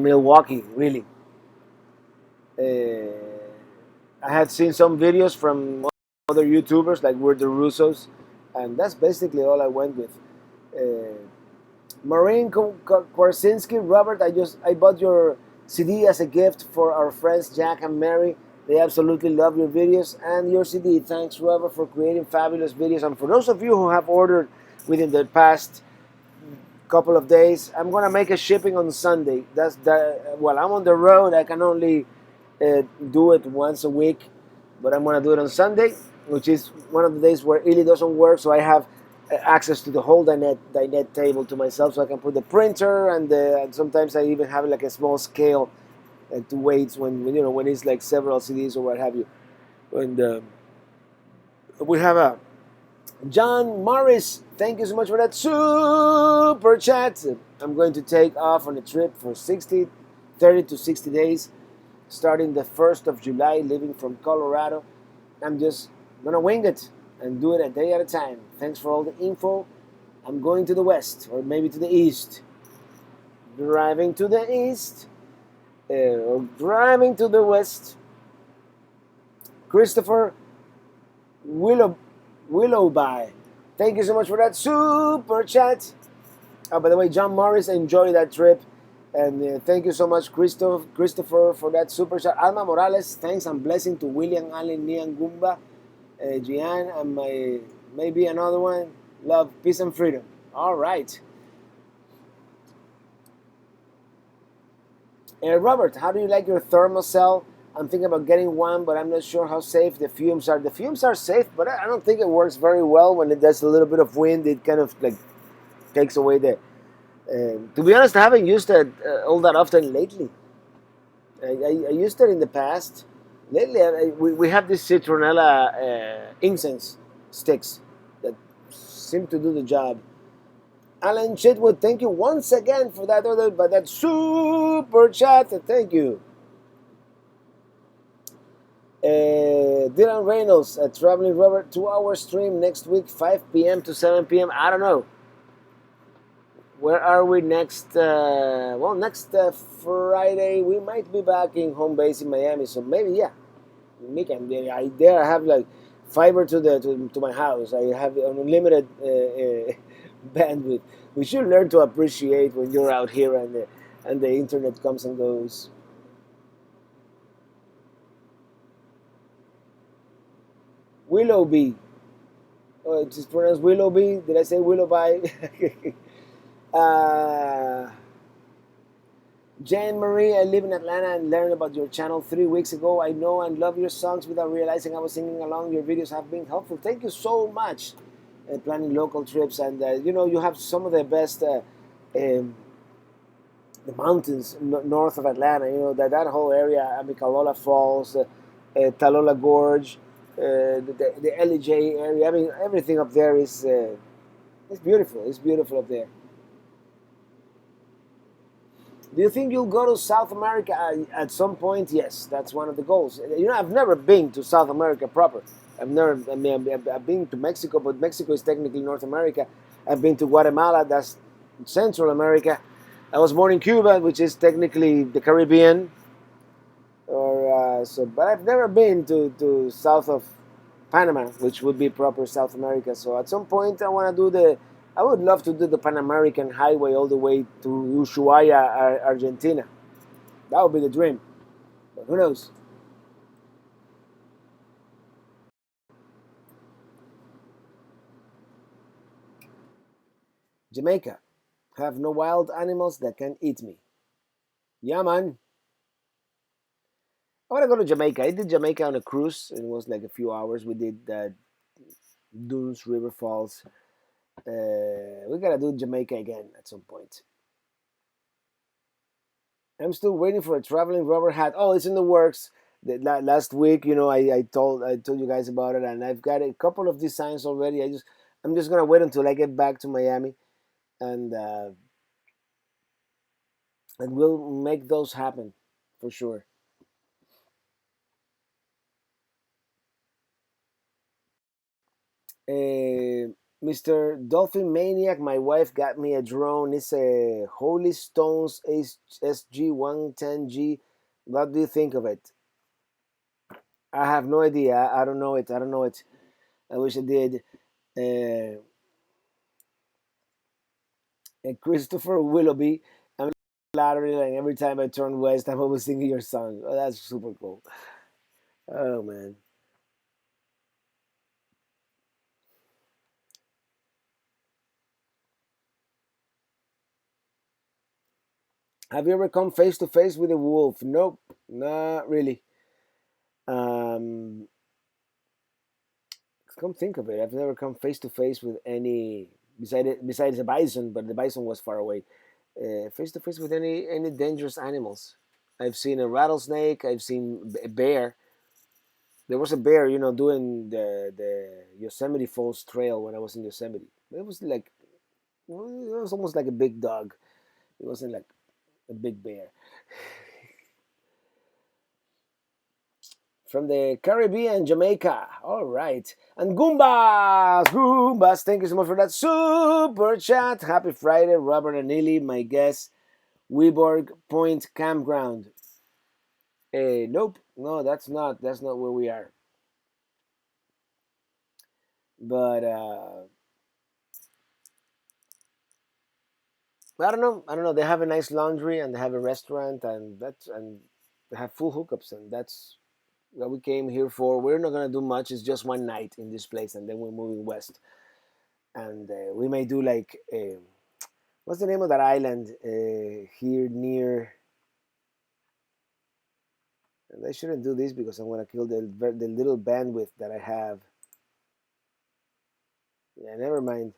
Milwaukee, really. I had seen some videos from other YouTubers, like We're the Russos, and that's basically all I went with. Maureen Kwarsinski, Robert, I bought your CD as a gift for our friends Jack and Mary. They absolutely love your videos and your CD. Thanks, Robert, for creating fabulous videos. And for those of you who have ordered within the past couple of days, I'm gonna make a shipping on Sunday. Well, I'm on the road. I can only do it once a week, but I'm gonna do it on Sunday, which is one of the days where Ili doesn't work, so I have access to the whole dinette table to myself, so I can put the printer and sometimes I even have like a small scale to weights when it's like several CDs or what have you. And we have a John Morris. Thank you so much for that super chat. I'm going to take off on a trip for 30 to 60 days, starting the 1st of July, leaving from Colorado. I'm just gonna wing it and do it a day at a time. Thanks for all the info. I'm going to the west, or maybe to the east. Driving to the east, or driving to the west. Christopher Willowby. Thank you so much for that super chat. Oh, by the way, John Morris, enjoy that trip. And thank you so much, Christopher, for that super chat. Alma Morales, thanks and blessing to William Allen Niangumba. Gian, and maybe another one. Love, peace, and freedom. All right. Robert, how do you like your thermocell? I'm thinking about getting one, but I'm not sure how safe the fumes are. The fumes are safe, but I don't think it works very well when it does a little bit of wind. It kind of like takes away the. To be honest, I haven't used it all that often lately. I used it in the past. Lately, we have this citronella incense sticks that seem to do the job. Alan Chitwood, thank you once again for that super chat. Thank you. Dylan Reynolds, Traveling Robert, 2-hour stream next week, 5 p.m. to 7 p.m. I don't know. Where are we next? Next Friday, we might be back in home base in Miami. So maybe, yeah. I have like fiber to my house. I have unlimited bandwidth. We should learn to appreciate when you're out here and the internet comes and goes. Willoughby. Oh, it's pronounced Willoughby. Did I say Willowby? uh, Jane Marie, I live in Atlanta and learned about your channel 3 weeks ago. I know and love your songs without realizing I was singing along. Your videos have been helpful. Thank you so much. Planning local trips, and you have some of the best um, the mountains north of Atlanta. That whole area, Amicalola Falls, Talola Gorge, the LEJ area. I mean, everything up there is it's beautiful. It's beautiful up there. Do you think you'll go to South America at some point? Yes, that's one of the goals. I've never been to South America proper. I've never. I mean, I've been to Mexico, but Mexico is technically North America. I've been to Guatemala. That's Central America. I was born in Cuba, which is technically the Caribbean. But I've never been to south of Panama, which would be proper South America. So at some point, I would love to do the Pan American Highway all the way to Ushuaia, Argentina. That would be the dream. But who knows? Jamaica. Have no wild animals that can eat me. Yeah, man. I want to go to Jamaica. I did Jamaica on a cruise. It was like a few hours. We did Dunes, River Falls. We gotta do Jamaica again at some point. I'm still waiting for a traveling rubber hat. Oh, it's in the works. Last week, I told you guys about it, and I've got a couple of designs already. I'm just gonna wait until I get back to Miami, and and we'll make those happen for sure. Mr. Dolphin Maniac, my wife got me a drone. It's a Holy Stones SG-110G. What do you think of it? I have no idea. I don't know it. I don't know it. I wish I did. Uh, and Christopher Willoughby. I'm flattered, and every time I turn west, I'm always singing your song. Oh, that's super cool. Oh man, have you ever come face to face with a wolf? Nope, not really. Um, Come think of it, I've never come face to face with any besides a bison, but the bison was far away. Face to face with any dangerous animals. I've seen a rattlesnake. I've seen a bear. There was a bear, doing the Yosemite Falls Trail when I was in Yosemite. It was almost like a big dog. It wasn't like a big bear. From the Caribbean, Jamaica. All right. And Goombas, Goombas, thank you so much for that super chat. Happy Friday, Robert and Neely, my guest, Weborg Point Campground. Nope, no, that's not where we are. But I don't know. They have a nice laundry and they have a restaurant and they have full hookups, and that's what we came here for. We're not gonna do much. It's just one night in this place, and then we're moving west. And we may do like what's the name of that island here near? And I shouldn't do this because I'm gonna kill the little bandwidth that I have. Yeah, never mind.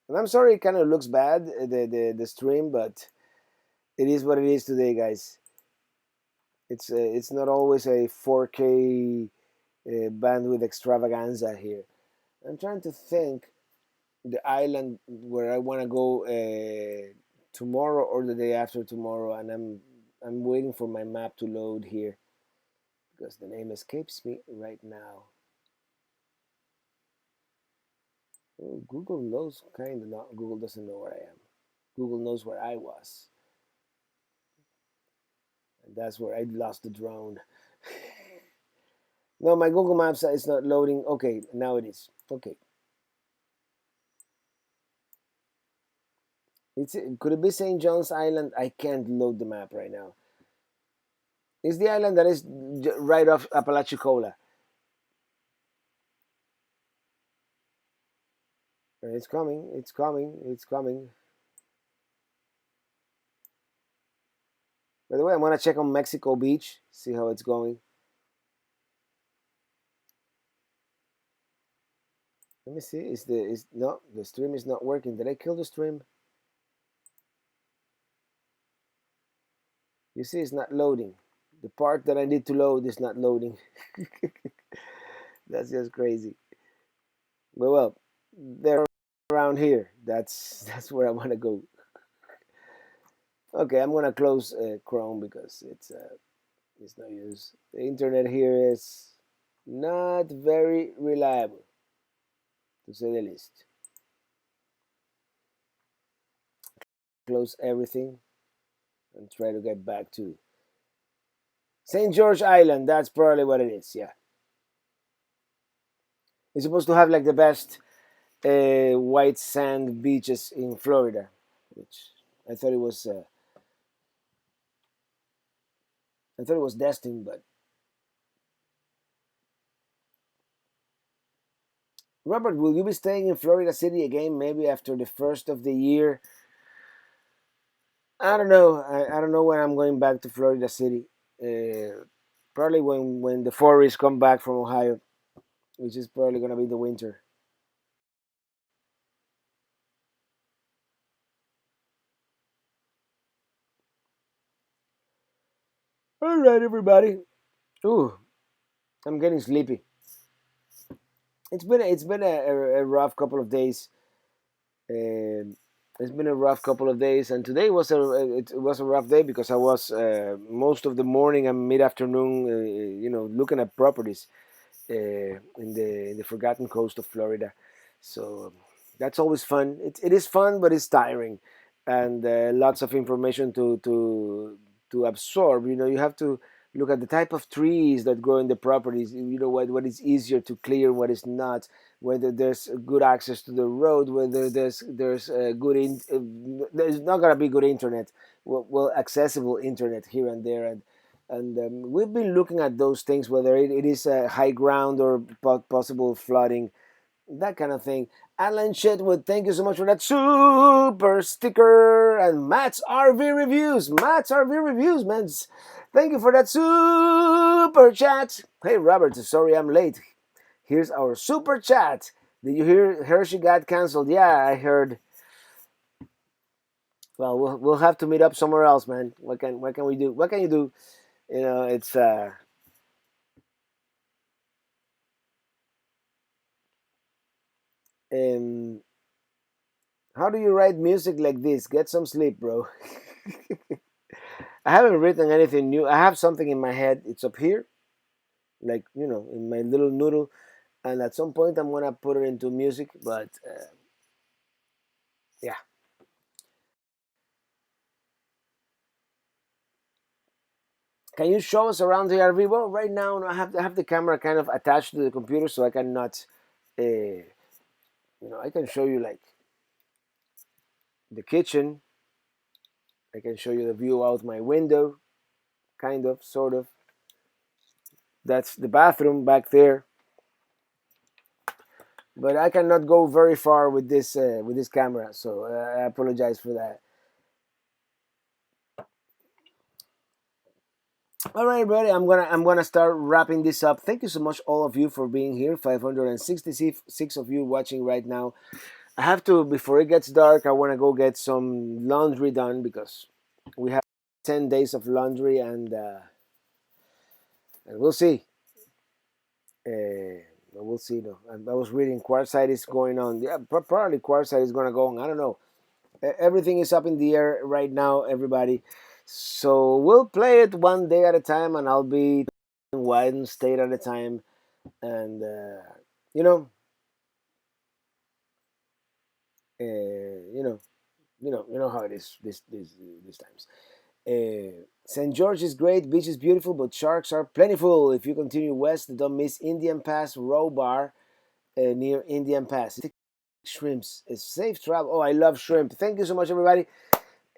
And I'm sorry, it kind of looks bad the stream, but it is what it is today, guys. It's not always a 4K bandwidth extravaganza here. I'm trying to think the island where I want to go tomorrow or the day after tomorrow, and I'm waiting for my map to load here because the name escapes me right now. Oh, Google knows kind of not. Google doesn't know where I am. Google knows where I was, and that's where I lost the drone. No, my Google Maps is not loading. Okay, now it is. Okay, Could it be St. John's Island? I can't load the map right now. It's the island that is right off Apalachicola. It's coming. It's coming. It's coming. By the way, I'm gonna check on Mexico Beach, see how it's going. Let me see. Is no, the stream is not working. Did I kill the stream? You see, it's not loading. The part that I need to load is not loading. That's just crazy. Well, they're around here. That's where I want to go. Okay, I'm gonna close Chrome because it's no use. The internet here is not very reliable, to say the least. Close everything and try to get back to St. George Island. That's probably what it is. Yeah, it's supposed to have like the best white sand beaches in Florida, which I thought it was. I thought it was destined, but Robert, will you be staying in Florida City again? Maybe after the first of the year. I don't know. I don't know when I'm going back to Florida City. Uh, Probably when the forests come back from Ohio, which is probably gonna be the winter. All right, everybody. Ooh, I'm getting sleepy. It's been a rough couple of days. Um, it's been a rough couple of days, and today was it was a rough day because I was most of the morning and mid afternoon, looking at properties in the forgotten coast of Florida. So that's always fun. It is fun, but it's tiring, and lots of information to absorb. You have to look at the type of trees that grow in the properties. What is easier to clear, what is not. Whether there's good access to the road, whether there's there's not gonna be good internet, well accessible internet here and there, and we've been looking at those things, whether it is high ground or possible flooding, that kind of thing. Alan Chetwood, thank you so much for that super sticker. And Matt's RV Reviews, man. Thank you for that super chat. Hey, Robert, sorry I'm late. Here's our super chat. Did you hear Hershey got canceled? Yeah, I heard. Well, we'll have to meet up somewhere else, man. What can we do? What can you do? It's um how do you write music like this? Get some sleep, bro. I haven't written anything new. I have something in my head. It's up here, like in my little noodle, and at some point I'm gonna put it into music. But yeah, can you show us around the RV? Well, right now I have the camera kind of attached to the computer, so I cannot. I can show you like the kitchen. I can show you the view out my window, kind of, sort of. That's the bathroom back there. But I cannot go very far with this camera, so I apologize for that. All right, everybody, I'm gonna start wrapping this up. Thank you so much, all of you, for being here. 566 of you watching right now. I have to, before it gets dark, I want to go get some laundry done because we have 10 days of laundry, and we'll see. We'll see. No, I was reading Quartzsite is going on. Yeah, probably Quartzsite is gonna go on. I don't know. Everything is up in the air right now, everybody. So we'll play it one day at a time, and I'll be one state at a time. And you know, you know, you know how it is these times. St. George is great, beach is beautiful, but sharks are plentiful. If you continue west, don't miss Indian Pass Row Bar near Indian Pass. Shrimps. It's safe travel. Oh, I love shrimp. Thank you so much, everybody.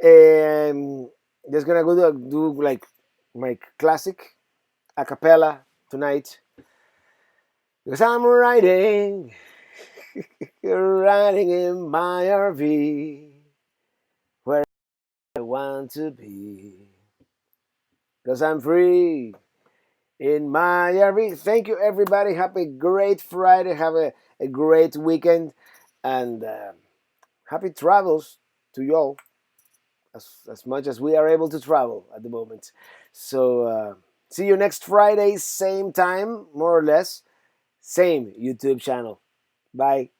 Um, just gonna go do like my classic a cappella tonight because I'm riding in my RV where I want to be because I'm free in my RV. Thank you, everybody. Have a great Friday. Have a great weekend and happy travels to you all as much as we are able to travel at the moment. So, see you next Friday, same time, more or less, same YouTube channel. Bye.